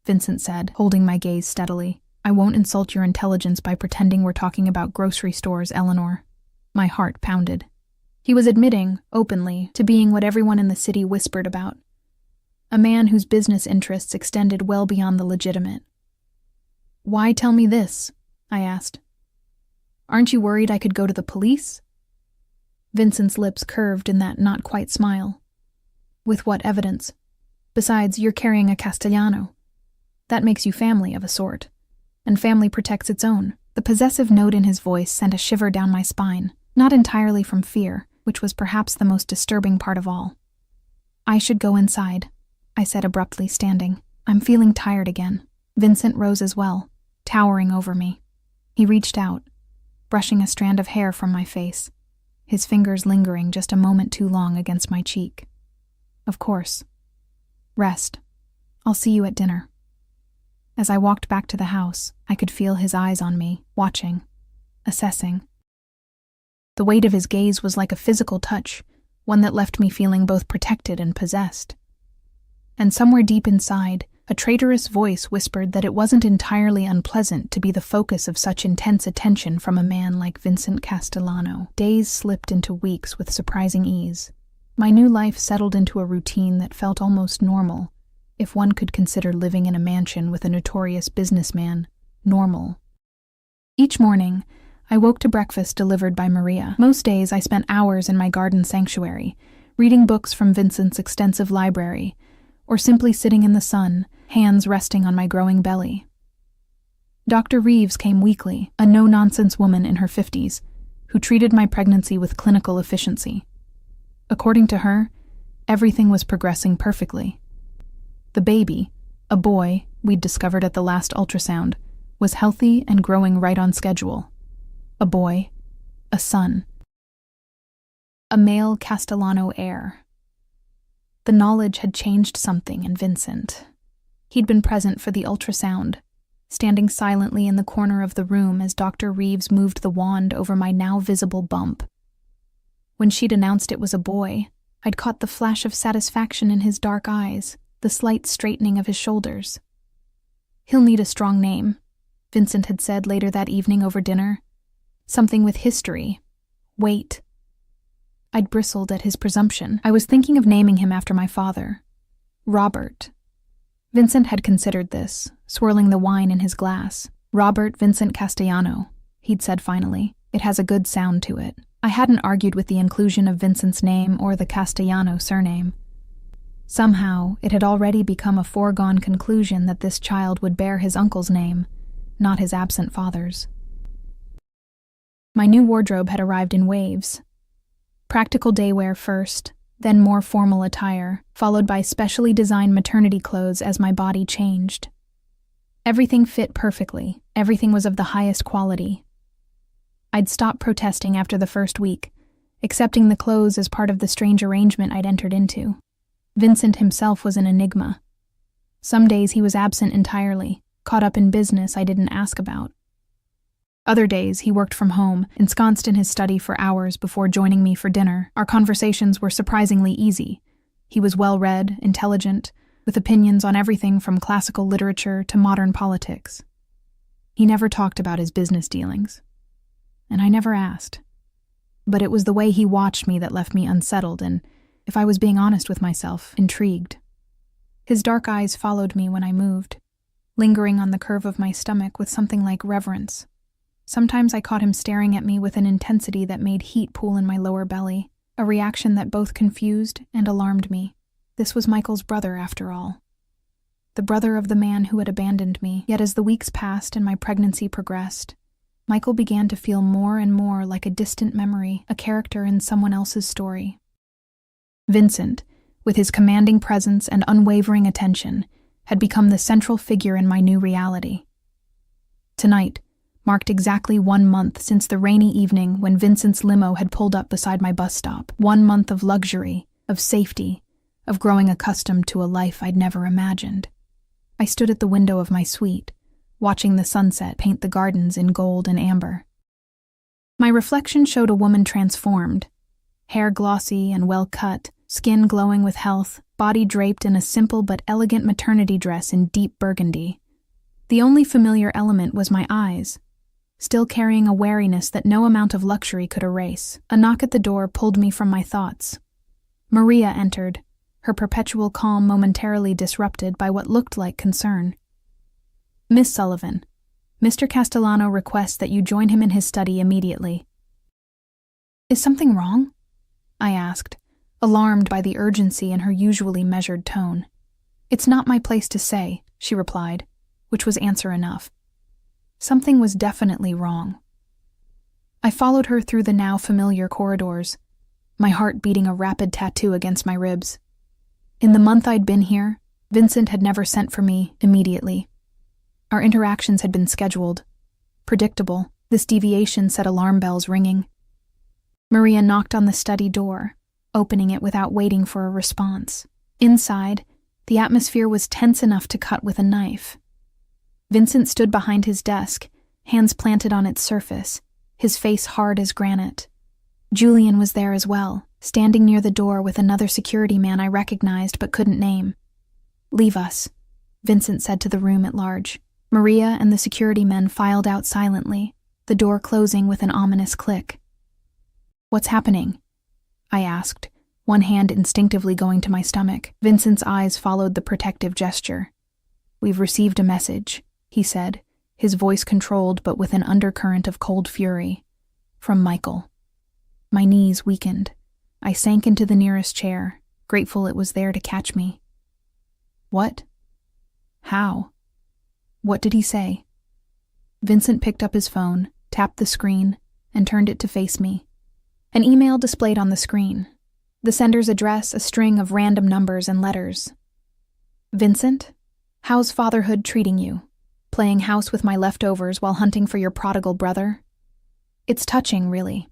Vincent said, holding my gaze steadily. I won't insult your intelligence by pretending we're talking about grocery stores, Eleanor. My heart pounded. He was admitting, openly, to being what everyone in the city whispered about. A man whose business interests extended well beyond the legitimate. Why tell me this? I asked. Aren't you worried I could go to the police? Vincent's lips curved in that not-quite smile. With what evidence? Besides, you're carrying a Castellano. That makes you family of a sort. And family protects its own. The possessive note in his voice sent a shiver down my spine, not entirely from fear, which was perhaps the most disturbing part of all. I should go inside, I said abruptly, standing. I'm feeling tired again. Vincent rose as well, towering over me. He reached out, brushing a strand of hair from my face, his fingers lingering just a moment too long against my cheek. Of course. Rest. I'll see you at dinner. As I walked back to the house, I could feel his eyes on me, watching, assessing. The weight of his gaze was like a physical touch, one that left me feeling both protected and possessed. And somewhere deep inside, a traitorous voice whispered that it wasn't entirely unpleasant to be the focus of such intense attention from a man like Vincent Castellano. Days slipped into weeks with surprising ease. My new life settled into a routine that felt almost normal, if one could consider living in a mansion with a notorious businessman normal. Each morning, I woke to breakfast delivered by Maria. Most days I spent hours in my garden sanctuary, reading books from Vincent's extensive library, or simply sitting in the sun, hands resting on my growing belly. Dr. Reeves came weekly, a no-nonsense woman in her 50s, who treated my pregnancy with clinical efficiency. According to her, everything was progressing perfectly. The baby, a boy we'd discovered at the last ultrasound, was healthy and growing right on schedule. A boy, a son. A male Castellano heir. The knowledge had changed something in Vincent. He'd been present for the ultrasound, standing silently in the corner of the room as Dr. Reeves moved the wand over my now visible bump. When she'd announced it was a boy, I'd caught the flash of satisfaction in his dark eyes, the slight straightening of his shoulders. He'll need a strong name, Vincent had said later that evening over dinner. Something with history, weight. I'd bristled at his presumption. I was thinking of naming him after my father, Robert. Vincent had considered this, swirling the wine in his glass. Robert Vincent Castellano, he'd said finally. It has a good sound to it. I hadn't argued with the inclusion of Vincent's name or the Castellano surname. Somehow, it had already become a foregone conclusion that this child would bear his uncle's name, not his absent father's. My new wardrobe had arrived in waves. Practical daywear first, then more formal attire, followed by specially designed maternity clothes as my body changed. Everything fit perfectly. Everything was of the highest quality. I'd stopped protesting after the first week, accepting the clothes as part of the strange arrangement I'd entered into. Vincent himself was an enigma. Some days he was absent entirely, caught up in business I didn't ask about. Other days he worked from home, ensconced in his study for hours before joining me for dinner. Our conversations were surprisingly easy. He was well-read, intelligent, with opinions on everything from classical literature to modern politics. He never talked about his business dealings, and I never asked. But it was the way he watched me that left me unsettled and, if I was being honest with myself, intrigued. His dark eyes followed me when I moved, lingering on the curve of my stomach with something like reverence. Sometimes I caught him staring at me with an intensity that made heat pool in my lower belly, a reaction that both confused and alarmed me. This was Michael's brother, after all. The brother of the man who had abandoned me. Yet as the weeks passed and my pregnancy progressed, Michael began to feel more and more like a distant memory, a character in someone else's story. Vincent, with his commanding presence and unwavering attention, had become the central figure in my new reality. Tonight marked exactly 1 month since the rainy evening when Vincent's limo had pulled up beside my bus stop. 1 month of luxury, of safety, of growing accustomed to a life I'd never imagined. I stood at the window of my suite, watching the sunset paint the gardens in gold and amber. My reflection showed a woman transformed, hair glossy and well cut, skin glowing with health, body draped in a simple but elegant maternity dress in deep burgundy. The only familiar element was my eyes, still carrying a wariness that no amount of luxury could erase. A knock at the door pulled me from my thoughts. Maria entered, her perpetual calm momentarily disrupted by what looked like concern. "Miss Sullivan, Mr. Castellano requests that you join him in his study immediately." "Is something wrong?" I asked, alarmed by the urgency in her usually measured tone. "It's not my place to say," she replied, which was answer enough. Something was definitely wrong. I followed her through the now familiar corridors, my heart beating a rapid tattoo against my ribs. In the month I'd been here, Vincent had never sent for me immediately. Our interactions had been scheduled, predictable. This deviation set alarm bells ringing. Maria knocked on the study door, opening it without waiting for a response. Inside, the atmosphere was tense enough to cut with a knife. Vincent stood behind his desk, hands planted on its surface, his face hard as granite. Julian was there as well, standing near the door with another security man I recognized but couldn't name. "Leave us," Vincent said to the room at large. Maria and the security men filed out silently, the door closing with an ominous click. "What's happening?" I asked, one hand instinctively going to my stomach. Vincent's eyes followed the protective gesture. "We've received a message," he said, his voice controlled but with an undercurrent of cold fury. "From Michael." My knees weakened. I sank into the nearest chair, grateful it was there to catch me. "What? How? What did he say?" Vincent picked up his phone, tapped the screen, and turned it to face me. An email displayed on the screen. The sender's address, a string of random numbers and letters. "Vincent, how's fatherhood treating you? Playing house with my leftovers while hunting for your prodigal brother? It's touching, really.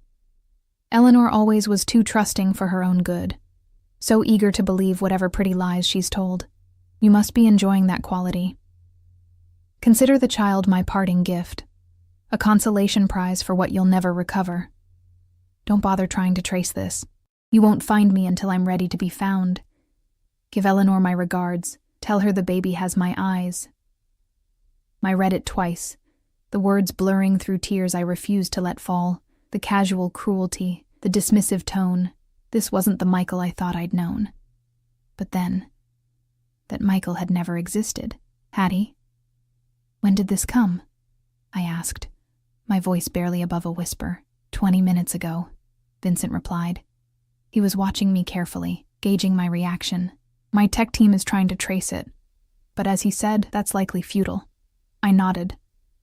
Eleanor always was too trusting for her own good, so eager to believe whatever pretty lies she's told. You must be enjoying that quality. Consider the child my parting gift, a consolation prize for what you'll never recover. Don't bother trying to trace this. You won't find me until I'm ready to be found. Give Eleanor my regards. Tell her the baby has my eyes." I read it twice, the words blurring through tears I refused to let fall, the casual cruelty, the dismissive tone. This wasn't the Michael I thought I'd known. But then, that Michael had never existed, had he? "When did this come?" I asked, my voice barely above a whisper. 20 minutes ago, Vincent replied. He was watching me carefully, gauging my reaction. "My tech team is trying to trace it, but as he said, that's likely futile." I nodded,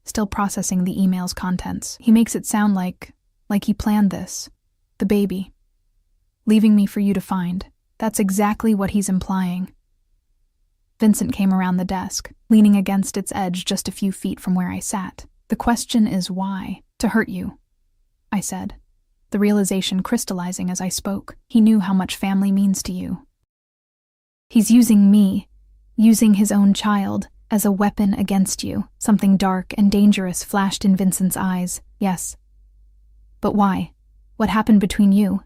still processing the email's contents. "He makes it sound like he planned this. The baby. Leaving me for you to find. That's exactly what he's implying." Vincent came around the desk, leaning against its edge just a few feet from where I sat. "The question is why? To hurt you. I said, the realization crystallizing as I spoke. He knew how much family means to you. He's using me, using his own child, as a weapon against you. Something dark and dangerous flashed in Vincent's eyes. Yes. But why? What happened between you?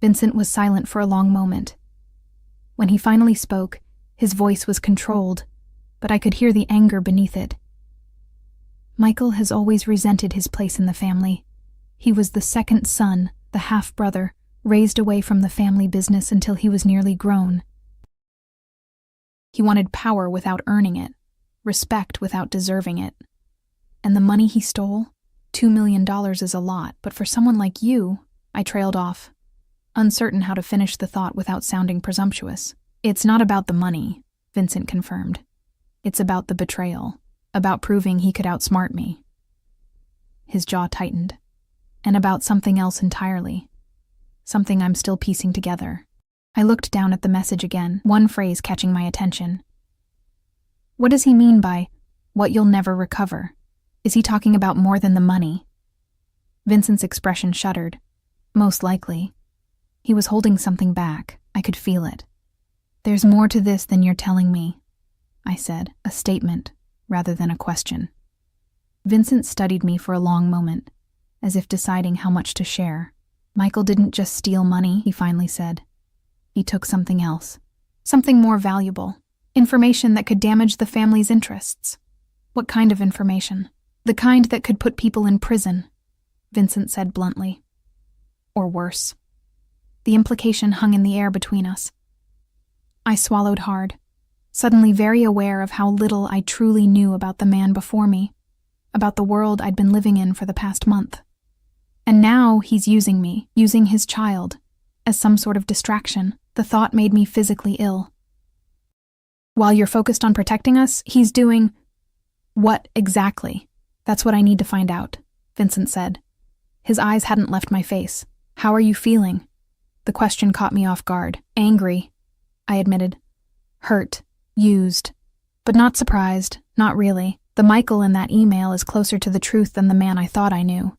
Vincent was silent for a long moment. When he finally spoke, his voice was controlled, but I could hear the anger beneath it. Michael has always resented his place in the family. He was the second son, the half-brother, raised away from the family business until he was nearly grown. He wanted power without earning it, respect without deserving it. And the money he stole? $2 million is a lot, but for someone like you, I trailed off, uncertain how to finish the thought without sounding presumptuous. It's not about the money, Vincent confirmed. It's about the betrayal, about proving he could outsmart me. His jaw tightened. And about something else entirely. Something I'm still piecing together. I looked down at the message again, one phrase catching my attention. What does he mean by, what you'll never recover? Is he talking about more than the money? Vincent's expression shuddered. Most likely. He was holding something back. I could feel it. There's more to this than you're telling me, I said, a statement rather than a question. Vincent studied me for a long moment, as if deciding how much to share. Michael didn't just steal money, he finally said. He took something else. Something more valuable. Information that could damage the family's interests. What kind of information? The kind that could put people in prison, Vincent said bluntly. Or worse. The implication hung in the air between us. I swallowed hard, suddenly very aware of how little I truly knew about the man before me, about the world I'd been living in for the past month. And now he's using me, using his child, as some sort of distraction. The thought made me physically ill. While you're focused on protecting us, he's doing... What exactly? That's what I need to find out, Vincent said. His eyes hadn't left my face. How are you feeling? The question caught me off guard. Angry, I admitted. Hurt, used. But not surprised, not really. The Michael in that email is closer to the truth than the man I thought I knew.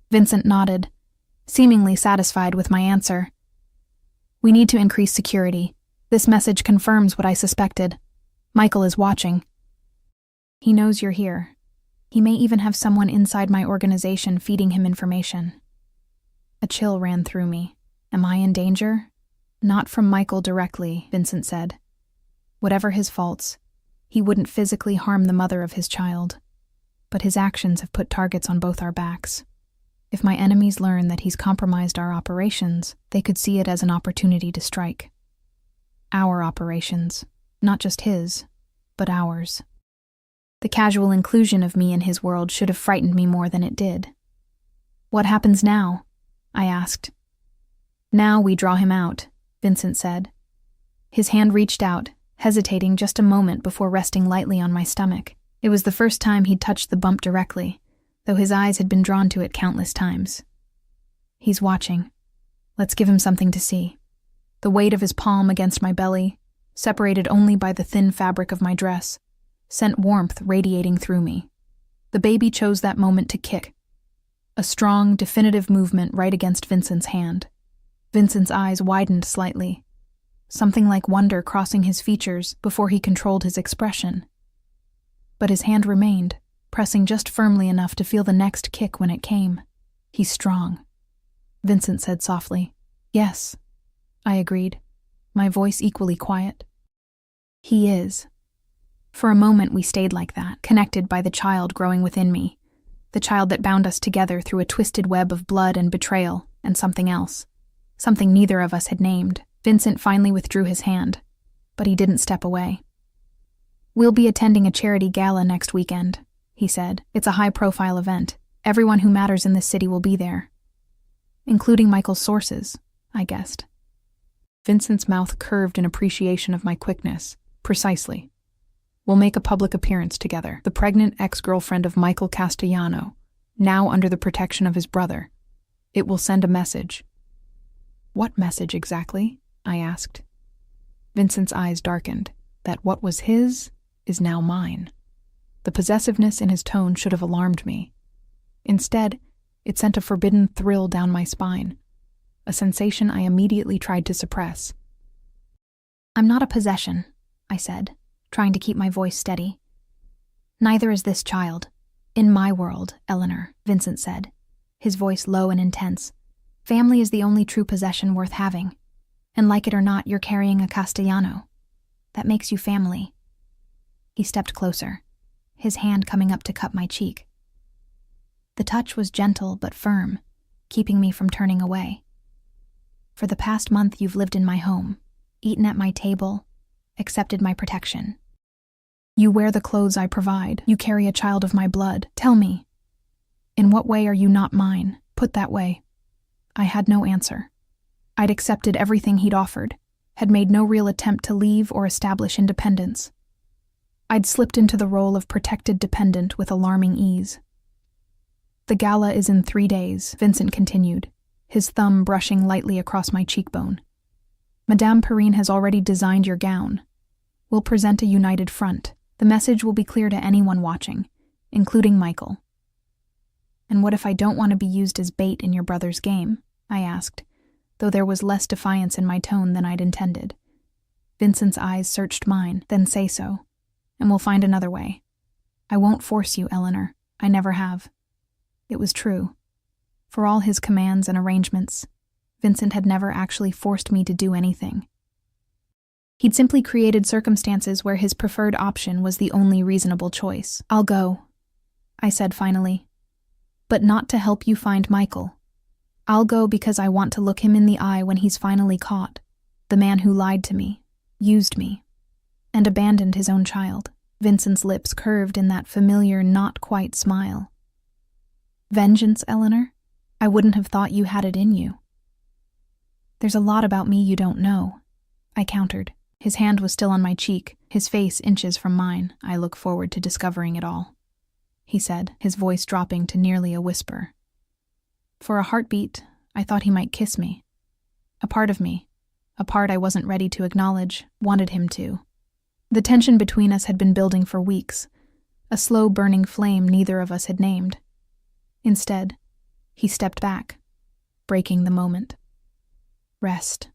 Vincent nodded, seemingly satisfied with my answer. We need to increase security. This message confirms what I suspected. Michael is watching. He knows you're here. He may even have someone inside my organization feeding him information. A chill ran through me. Am I in danger? Not from Michael directly, Vincent said. Whatever his faults, he wouldn't physically harm the mother of his child. But his actions have put targets on both our backs. If my enemies learn that he's compromised our operations, they could see it as an opportunity to strike. Our operations, not just his, but ours. The casual inclusion of me in his world should have frightened me more than it did. What happens now? I asked. Now we draw him out, Vincent said. His hand reached out, hesitating just a moment before resting lightly on my stomach. It was the first time he'd touched the bump directly, though his eyes had been drawn to it countless times. He's watching. Let's give him something to see. The weight of his palm against my belly, separated only by the thin fabric of my dress, sent warmth radiating through me. The baby chose that moment to kick. A strong, definitive movement right against Vincent's hand. Vincent's eyes widened slightly, something like wonder crossing his features before he controlled his expression. But his hand remained, pressing just firmly enough to feel the next kick when it came. He's strong, Vincent said softly. Yes, I agreed, my voice equally quiet. He is. For a moment we stayed like that, connected by the child growing within me, the child that bound us together through a twisted web of blood and betrayal and something else, something neither of us had named. Vincent finally withdrew his hand, but he didn't step away. We'll be attending a charity gala next weekend, he said. It's a high-profile event. Everyone who matters in this city will be there. Including Michael's sources, I guessed. Vincent's mouth curved in appreciation of my quickness. Precisely. We'll make a public appearance together. The pregnant ex-girlfriend of Michael Castellano, now under the protection of his brother. It will send a message. What message exactly? I asked. Vincent's eyes darkened. That what was his is now mine. The possessiveness in his tone should have alarmed me. Instead, It sent a forbidden thrill down my spine, a sensation I immediately tried to suppress. "I'm not a possession," I said, trying to keep my voice steady. "Neither is this child. In my world, Eleanor," Vincent said, his voice low and intense. "Family is the only true possession worth having. And like it or not, you're carrying a Castellano. That makes you family." He stepped closer, his hand coming up to cup my cheek. The touch was gentle but firm, keeping me from turning away. "For the past month you've lived in my home, eaten at my table, accepted my protection. You wear the clothes I provide, you carry a child of my blood. Tell me, in what way are you not mine, put that way?" I had no answer. I'd accepted everything he'd offered, had made no real attempt to leave or establish independence. I'd slipped into the role of protected dependent with alarming ease. "The gala is in 3 days," Vincent continued, his thumb brushing lightly across my cheekbone. "Madame Perrine has already designed your gown. We'll present a united front. The message will be clear to anyone watching, including Michael." "And what if I don't want to be used as bait in your brother's game?" I asked, though there was less defiance in my tone than I'd intended. Vincent's eyes searched mine. "Then say so, and we'll find another way. I won't force you, Eleanor. I never have." It was true. For all his commands and arrangements, Vincent had never actually forced me to do anything. He'd simply created circumstances where his preferred option was the only reasonable choice. "I'll go," I said finally, "but not to help you find Michael. I'll go because I want to look him in the eye when he's finally caught, the man who lied to me, used me, and abandoned his own child." Vincent's lips curved in that familiar, not-quite smile. "Vengeance, Eleanor? I wouldn't have thought you had it in you." "There's a lot about me you don't know," I countered. His hand was still on my cheek, his face inches from mine. "I look forward to discovering it all," he said, his voice dropping to nearly a whisper. For a heartbeat, I thought he might kiss me. A part of me, a part I wasn't ready to acknowledge, wanted him to. The tension between us had been building for weeks, a slow burning flame neither of us had named. Instead, he stepped back, breaking the moment. "Rest,"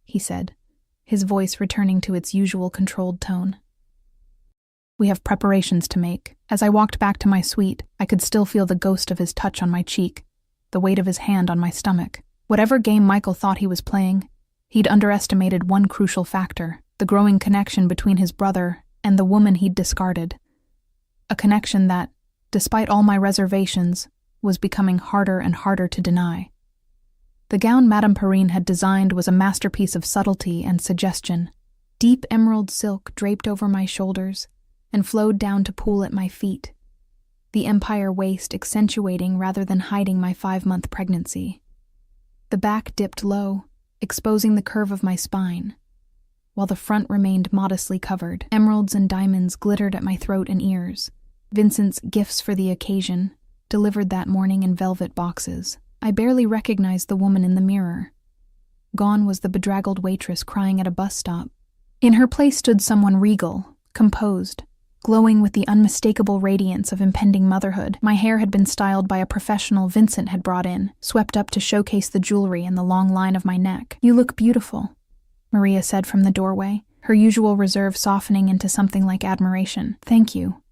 he said, his voice returning to its usual controlled tone. "We have preparations to make." As I walked back to my suite, I could still feel the ghost of his touch on my cheek, the weight of his hand on my stomach. Whatever game Michael thought he was playing, he'd underestimated one crucial factor: the growing connection between his brother and the woman he'd discarded. A connection that, despite all my reservations, was becoming harder and harder to deny. The gown Madame Perrine had designed was a masterpiece of subtlety and suggestion. Deep emerald silk draped over my shoulders and flowed down to pool at my feet, the empire waist accentuating rather than hiding my 5-month pregnancy. The back dipped low, exposing the curve of my spine, while the front remained modestly covered. Emeralds and diamonds glittered at my throat and ears. Vincent's gifts for the occasion, delivered that morning in velvet boxes. I barely recognized the woman in the mirror. Gone was the bedraggled waitress crying at a bus stop. In her place stood someone regal, composed, glowing with the unmistakable radiance of impending motherhood. My hair had been styled by a professional Vincent had brought in, swept up to showcase the jewelry and the long line of my neck. "You look beautiful," Maria said from the doorway, her usual reserve softening into something like admiration. "Thank you,"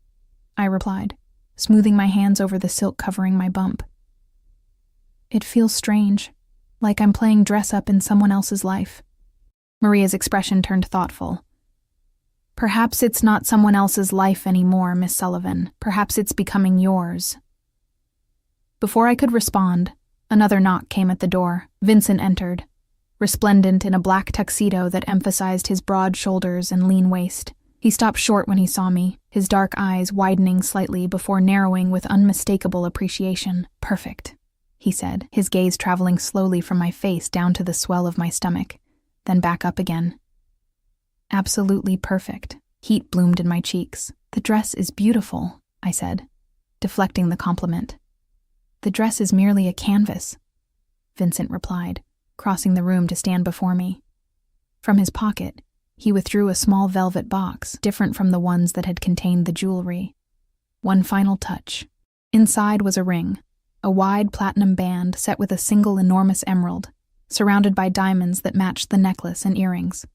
I replied, smoothing my hands over the silk covering my bump. "It feels strange, like I'm playing dress-up in someone else's life." Maria's expression turned thoughtful. "Perhaps it's not someone else's life anymore, Miss Sullivan. Perhaps it's becoming yours." Before I could respond, another knock came at the door. Vincent entered, resplendent in a black tuxedo that emphasized his broad shoulders and lean waist. He stopped short when he saw me, his dark eyes widening slightly before narrowing with unmistakable appreciation. "Perfect," he said, his gaze traveling slowly from my face down to the swell of my stomach, then back up again. "Absolutely perfect." Heat bloomed in my cheeks. "The dress is beautiful," I said, deflecting the compliment. "The dress is merely a canvas," Vincent replied, crossing the room to stand before me. From his pocket, he withdrew a small velvet box, different from the ones that had contained the jewelry. One final touch. Inside was a ring, a wide platinum band set with a single enormous emerald, surrounded by diamonds that matched the necklace and earrings.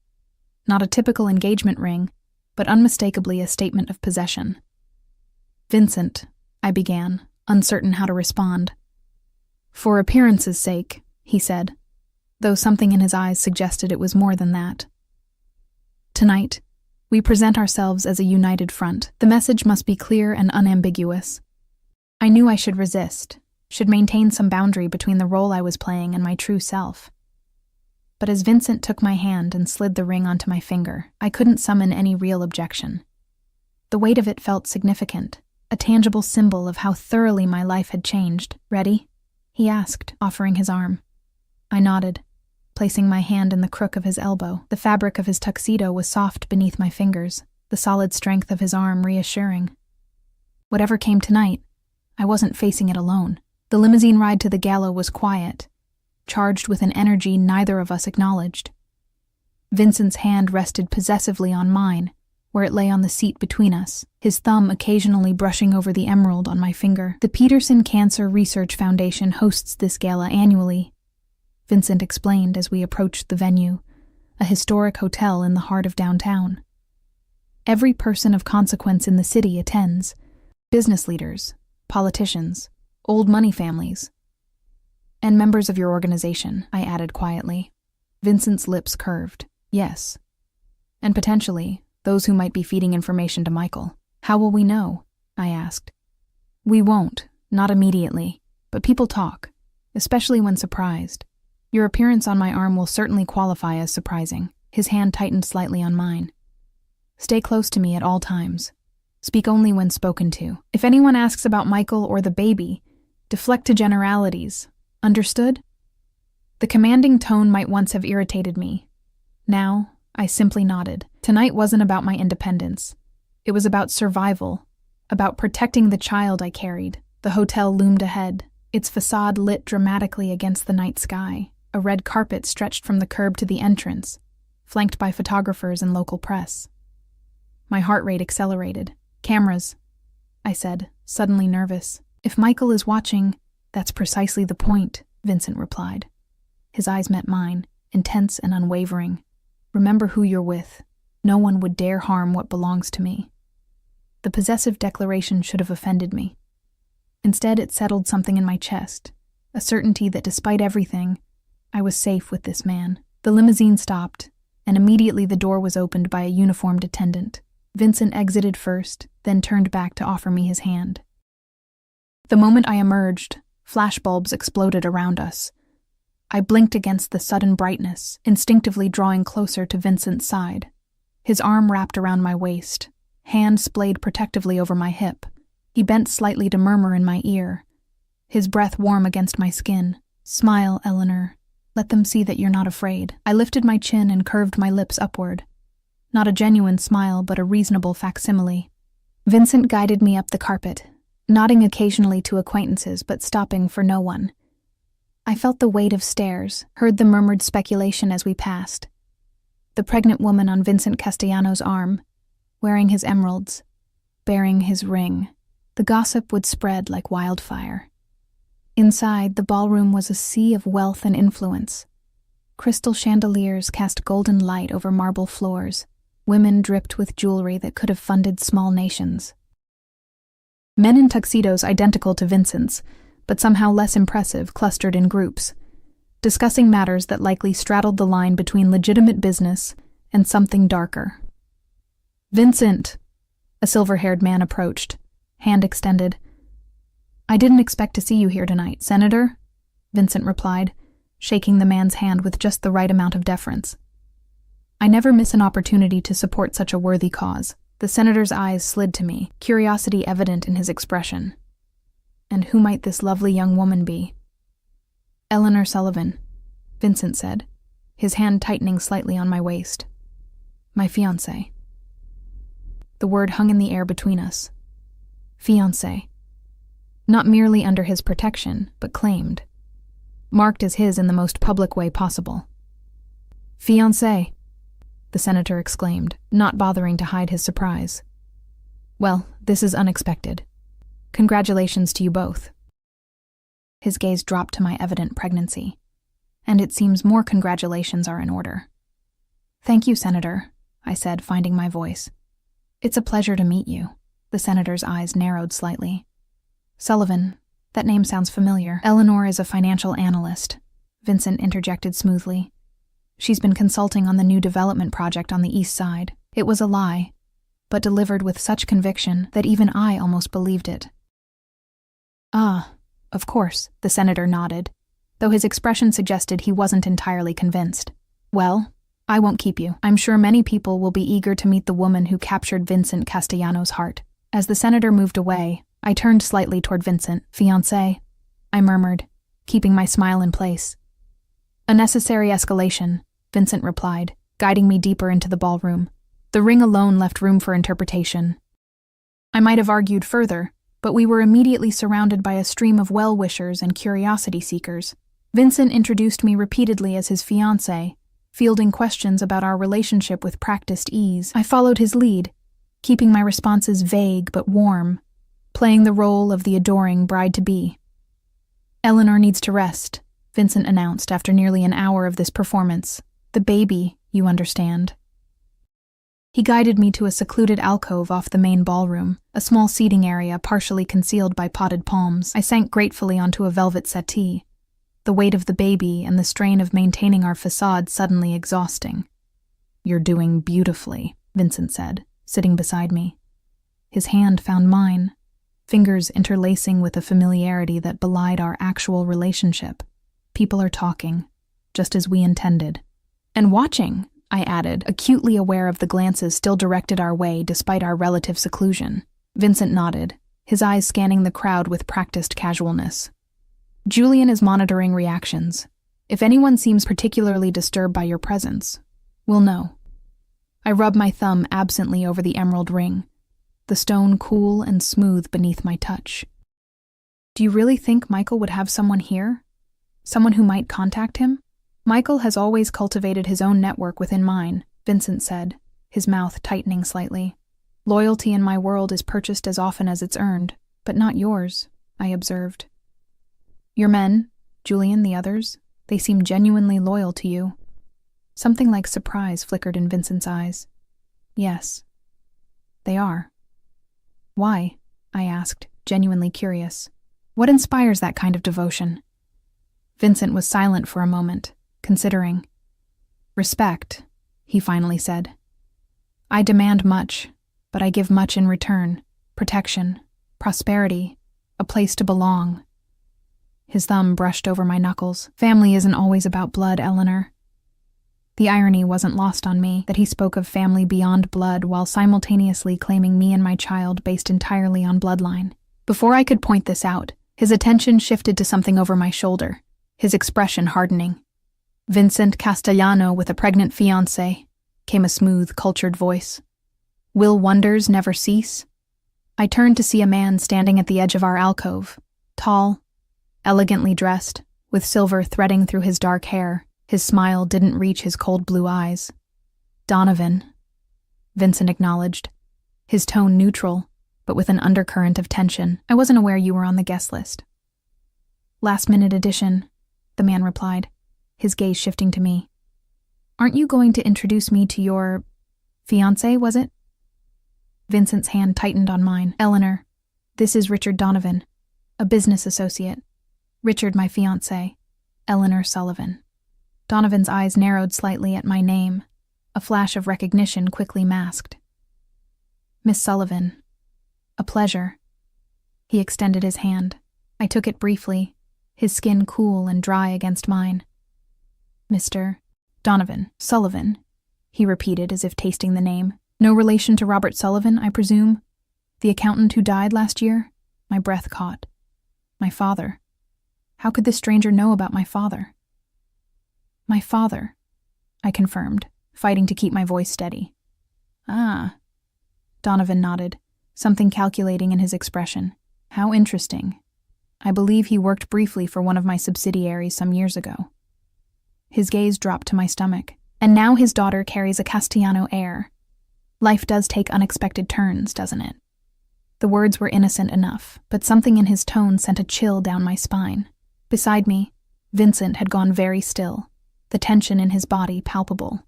Not a typical engagement ring, but unmistakably a statement of possession. "Vincent," I began, uncertain how to respond. "For appearance's sake," he said, though something in his eyes suggested it was more than that. "Tonight, we present ourselves as a united front. The message must be clear and unambiguous." I knew I should resist, should maintain some boundary between the role I was playing and my true self. But as Vincent took my hand and slid the ring onto my finger, I couldn't summon any real objection. The weight of it felt significant, a tangible symbol of how thoroughly my life had changed. "Ready?" he asked, offering his arm. I nodded, placing my hand in the crook of his elbow. The fabric of his tuxedo was soft beneath my fingers, the solid strength of his arm reassuring. Whatever came tonight, I wasn't facing it alone. The limousine ride to the gala was quiet, charged with an energy neither of us acknowledged. Vincent's hand rested possessively on mine, where it lay on the seat between us, his thumb occasionally brushing over the emerald on my finger. "The Peterson Cancer Research Foundation hosts this gala annually," Vincent explained as we approached the venue, a historic hotel in the heart of downtown. "Every person of consequence in the city attends. Business leaders, politicians, old money families. And members of your organization," I added quietly. Vincent's lips curved. "Yes. And potentially, those who might be feeding information to Michael." "How will we know?" I asked. "We won't, not immediately, but people talk, especially when surprised. Your appearance on my arm will certainly qualify as surprising." His hand tightened slightly on mine. "Stay close to me at all times. Speak only when spoken to. If anyone asks about Michael or the baby, deflect to generalities. Understood?" The commanding tone might once have irritated me. Now, I simply nodded. Tonight wasn't about my independence. It was about survival, about protecting the child I carried. The hotel loomed ahead, its facade lit dramatically against the night sky. A red carpet stretched from the curb to the entrance, flanked by photographers and local press. My heart rate accelerated. "Cameras," I said, suddenly nervous. "If Michael is watching, that's precisely the point," Vincent replied. His eyes met mine, intense and unwavering. "Remember who you're with. No one would dare harm what belongs to me." The possessive declaration should have offended me. Instead, it settled something in my chest, a certainty that despite everything, I was safe with this man. The limousine stopped, and immediately the door was opened by a uniformed attendant. Vincent exited first, then turned back to offer me his hand. The moment I emerged, flashbulbs exploded around us. I blinked against the sudden brightness, instinctively drawing closer to Vincent's side. His arm wrapped around my waist, hand splayed protectively over my hip. He bent slightly to murmur in my ear, his breath warm against my skin. "Smile, Eleanor. Let them see that you're not afraid." I lifted my chin and curved my lips upward. Not a genuine smile, but a reasonable facsimile. Vincent guided me up the carpet, nodding occasionally to acquaintances but stopping for no one. I felt the weight of stares, heard the murmured speculation as we passed. The pregnant woman on Vincent Castellano's arm, wearing his emeralds, bearing his ring. The gossip would spread like wildfire. Inside, the ballroom was a sea of wealth and influence. Crystal chandeliers cast golden light over marble floors. Women dripped with jewelry that could have funded small nations. Men in tuxedos identical to Vincent's, but somehow less impressive, clustered in groups, discussing matters that likely straddled the line between legitimate business and something darker. "Vincent!" A silver-haired man approached, hand extended. "I didn't expect to see you here tonight, Senator," Vincent replied, shaking the man's hand with just the right amount of deference. "I never miss an opportunity to support such a worthy cause." The senator's eyes slid to me, curiosity evident in his expression. And who might this lovely young woman be? "Eleanor Sullivan," Vincent said, his hand tightening slightly on my waist. "My fiancé." The word hung in the air between us. Fiancé. Not merely under his protection, but claimed. Marked as his in the most public way possible. "Fiancé," the senator exclaimed, not bothering to hide his surprise. "Well, this is unexpected. Congratulations to you both." His gaze dropped to my evident pregnancy. And it seems more congratulations are in order. Thank you, Senator, I said, finding my voice. It's a pleasure to meet you. The senator's eyes narrowed slightly. Sullivan, that name sounds familiar. Eleanor is a financial analyst, Vincent interjected smoothly. She's been consulting on the new development project on the east side. It was a lie, but delivered with such conviction that even I almost believed it. Ah, of course, the senator nodded, though his expression suggested he wasn't entirely convinced. Well, I won't keep you. I'm sure many people will be eager to meet the woman who captured Vincent Castellano's heart. As the senator moved away, I turned slightly toward Vincent. Fiancé, I murmured, keeping my smile in place. A necessary escalation, Vincent replied, guiding me deeper into the ballroom. The ring alone left room for interpretation. I might have argued further, but we were immediately surrounded by a stream of well-wishers and curiosity seekers. Vincent introduced me repeatedly as his fiancé, fielding questions about our relationship with practiced ease. I followed his lead, keeping my responses vague but warm, playing the role of the adoring bride-to-be. Eleanor needs to rest, Vincent announced after nearly an hour of this performance. The baby, you understand. He guided me to a secluded alcove off the main ballroom, a small seating area partially concealed by potted palms. I sank gratefully onto a velvet settee, the weight of the baby and the strain of maintaining our facade suddenly exhausting. You're doing beautifully, Vincent said, sitting beside me. His hand found mine, fingers interlacing with a familiarity that belied our actual relationship. People are talking, just as we intended. And watching, I added, acutely aware of the glances still directed our way despite our relative seclusion. Vincent nodded, his eyes scanning the crowd with practiced casualness. Julian is monitoring reactions. If anyone seems particularly disturbed by your presence, we'll know. I rubbed my thumb absently over the emerald ring, the stone cool and smooth beneath my touch. Do you really think Michael would have someone here? Someone who might contact him? Michael has always cultivated his own network within mine, Vincent said, his mouth tightening slightly. Loyalty in my world is purchased as often as it's earned, but not yours, I observed. Your men, Julian, the others, they seem genuinely loyal to you. Something like surprise flickered in Vincent's eyes. Yes, they are. Why? I asked, genuinely curious. What inspires that kind of devotion? Vincent was silent for a moment, considering. Respect, he finally said. I demand much, but I give much in return. Protection, prosperity, a place to belong. His thumb brushed over my knuckles. Family isn't always about blood, Eleanor. The irony wasn't lost on me that he spoke of family beyond blood while simultaneously claiming me and my child based entirely on bloodline. Before I could point this out, his attention shifted to something over my shoulder, his expression hardening. Vincent Castellano with a pregnant fiancé, came a smooth, cultured voice. Will wonders never cease? I turned to see a man standing at the edge of our alcove, tall, elegantly dressed, with silver threading through his dark hair. His smile didn't reach his cold blue eyes. Donovan, Vincent acknowledged, his tone neutral, but with an undercurrent of tension. I wasn't aware you were on the guest list. Last-minute addition, the man replied, his gaze shifting to me. Aren't you going to introduce me to your fiancé, was it? Vincent's hand tightened on mine. Eleanor, this is Richard Donovan, a business associate. Richard, my fiancé. Eleanor Sullivan. Donovan's eyes narrowed slightly at my name, a flash of recognition quickly masked. Miss Sullivan. A pleasure. He extended his hand. I took it briefly, his skin cool and dry against mine. Mr. Donovan Sullivan, he repeated as if tasting the name. No relation to Robert Sullivan, I presume? The accountant who died last year? My breath caught. My father. How could this stranger know about my father? My father, I confirmed, fighting to keep my voice steady. Ah. Donovan nodded, something calculating in his expression. How interesting. I believe he worked briefly for one of my subsidiaries some years ago. His gaze dropped to my stomach. And now his daughter carries a Castellano heir. Life does take unexpected turns, doesn't it? The words were innocent enough, but something in his tone sent a chill down my spine. Beside me, Vincent had gone very still, the tension in his body palpable.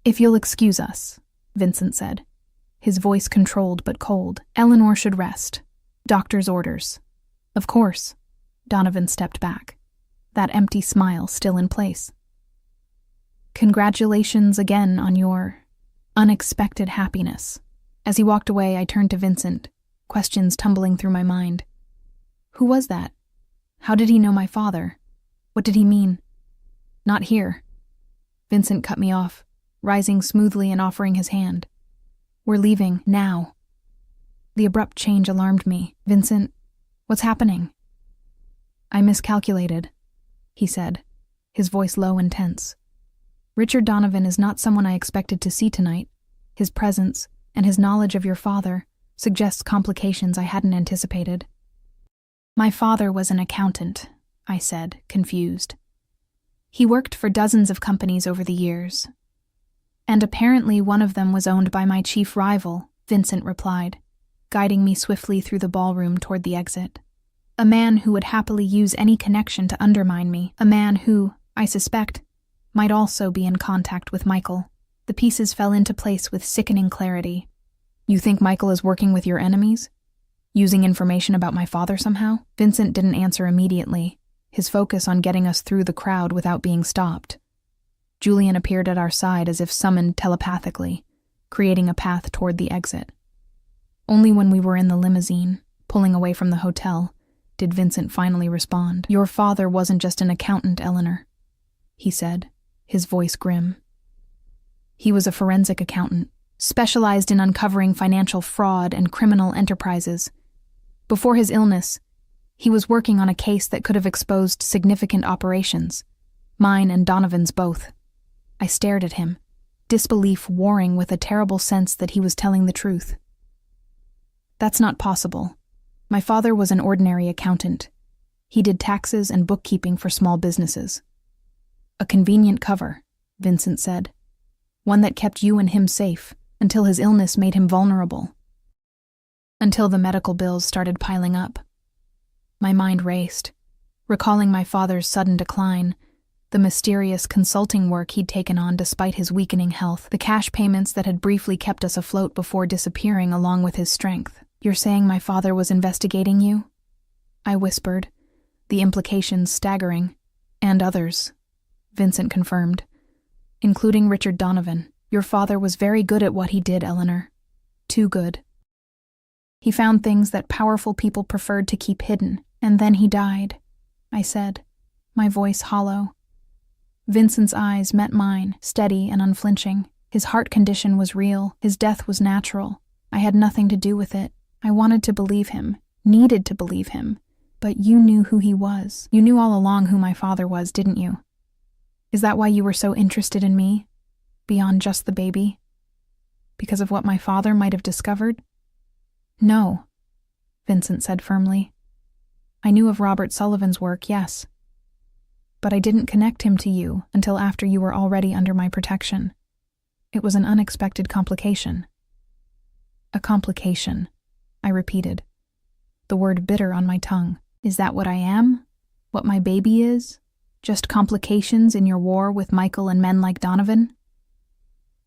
"If you'll excuse us," Vincent said, his voice controlled but cold. "Eleanor should rest. Doctor's orders." "Of course." Donovan stepped back, that empty smile still in place. "Congratulations again on your unexpected happiness." As he walked away, I turned to Vincent, questions tumbling through my mind. Who was that? How did he know my father? What did he mean? "Not here." Vincent cut me off, rising smoothly and offering his hand. "We're leaving, now." The abrupt change alarmed me. "Vincent, what's happening?" "I miscalculated," he said, his voice low and tense. "Richard Donovan is not someone I expected to see tonight. His presence, and his knowledge of your father, suggests complications I hadn't anticipated." "My father was an accountant," I said, confused. "He worked for dozens of companies over the years. And apparently one of them was owned by my chief rival," Vincent replied, guiding me swiftly through the ballroom toward the exit. "A man who would happily use any connection to undermine me, a man who, I suspect, might also be in contact with Michael." The pieces fell into place with sickening clarity. "You think Michael is working with your enemies? Using information about my father somehow?" Vincent didn't answer immediately, his focus on getting us through the crowd without being stopped. Julian appeared at our side as if summoned telepathically, creating a path toward the exit. Only when we were in the limousine, pulling away from the hotel, did Vincent finally respond. "Your father wasn't just an accountant, Eleanor," he said, his voice grim. "He was a forensic accountant, specialized in uncovering financial fraud and criminal enterprises. Before his illness, he was working on a case that could have exposed significant operations, mine and Donovan's both." I stared at him, disbelief warring with a terrible sense that he was telling the truth. "That's not possible. My father was an ordinary accountant. He did taxes and bookkeeping for small businesses." "A convenient cover," Vincent said. "One that kept you and him safe, until his illness made him vulnerable. Until the medical bills started piling up." My mind raced, recalling my father's sudden decline, the mysterious consulting work he'd taken on despite his weakening health, the cash payments that had briefly kept us afloat before disappearing along with his strength. "You're saying my father was investigating you?" I whispered, the implications staggering. "And others," Vincent confirmed, "including Richard Donovan. Your father was very good at what he did, Eleanor. Too good. He found things that powerful people preferred to keep hidden, and then he died," I said, my voice hollow. Vincent's eyes met mine, steady and unflinching. His heart condition was real, his death was natural. I had nothing to do with it. I wanted to believe him, needed to believe him, but you knew who he was. You knew all along who my father was, didn't you? Is that why you were so interested in me, beyond just the baby? Because of what my father might have discovered?" "No," Vincent said firmly. "I knew of Robert Sullivan's work, yes. But I didn't connect him to you until after you were already under my protection. It was an unexpected complication." "A complication," I repeated, the word bitter on my tongue. "Is that what I am? What my baby is? Just complications in your war with Michael and men like Donovan?"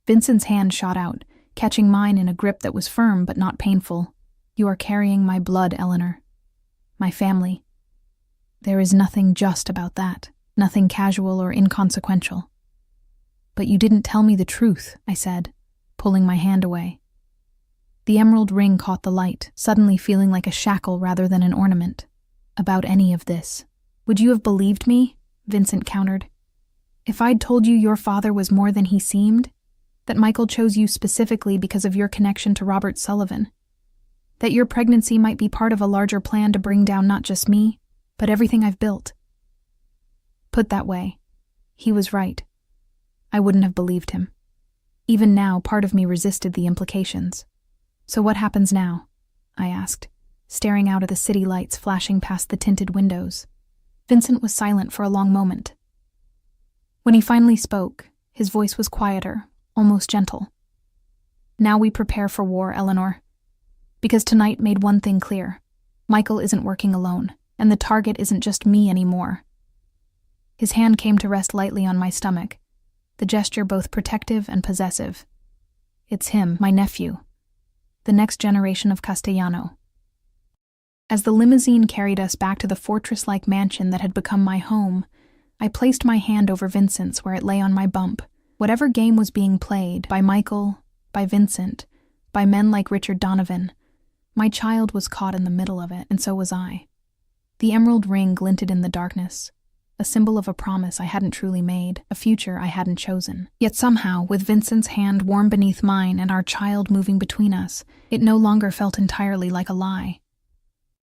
Vincent's hand shot out, catching mine in a grip that was firm but not painful. "You are carrying my blood, Eleanor. My family. There is nothing just about that, nothing casual or inconsequential." "But you didn't tell me the truth," I said, pulling my hand away. The emerald ring caught the light, suddenly feeling like a shackle rather than an ornament. "About any of this. Would you have believed me?" Vincent countered. "If I'd told you your father was more than he seemed, that Michael chose you specifically because of your connection to Robert Sullivan, that your pregnancy might be part of a larger plan to bring down not just me, but everything I've built. Put that way, he was right. I wouldn't have believed him. Even now, part of me resisted the implications. So what happens now?" I asked, staring out at the city lights flashing past the tinted windows. Vincent was silent for a long moment. When he finally spoke, his voice was quieter, almost gentle. "Now we prepare for war, Eleanor. Because tonight made one thing clear. Michael isn't working alone. And the target isn't just me anymore. His hand came to rest lightly on my stomach, the gesture both protective and possessive. It's him, my nephew, the next generation of Castellano. As the limousine carried us back to the fortress-like mansion that had become my home, I placed my hand over Vincent's where it lay on my bump. Whatever game was being played, by Michael, by Vincent, by men like Richard Donovan, my child was caught in the middle of it, and so was I. The emerald ring glinted in the darkness, a symbol of a promise I hadn't truly made, a future I hadn't chosen. Yet somehow, with Vincent's hand warm beneath mine and our child moving between us, it no longer felt entirely like a lie.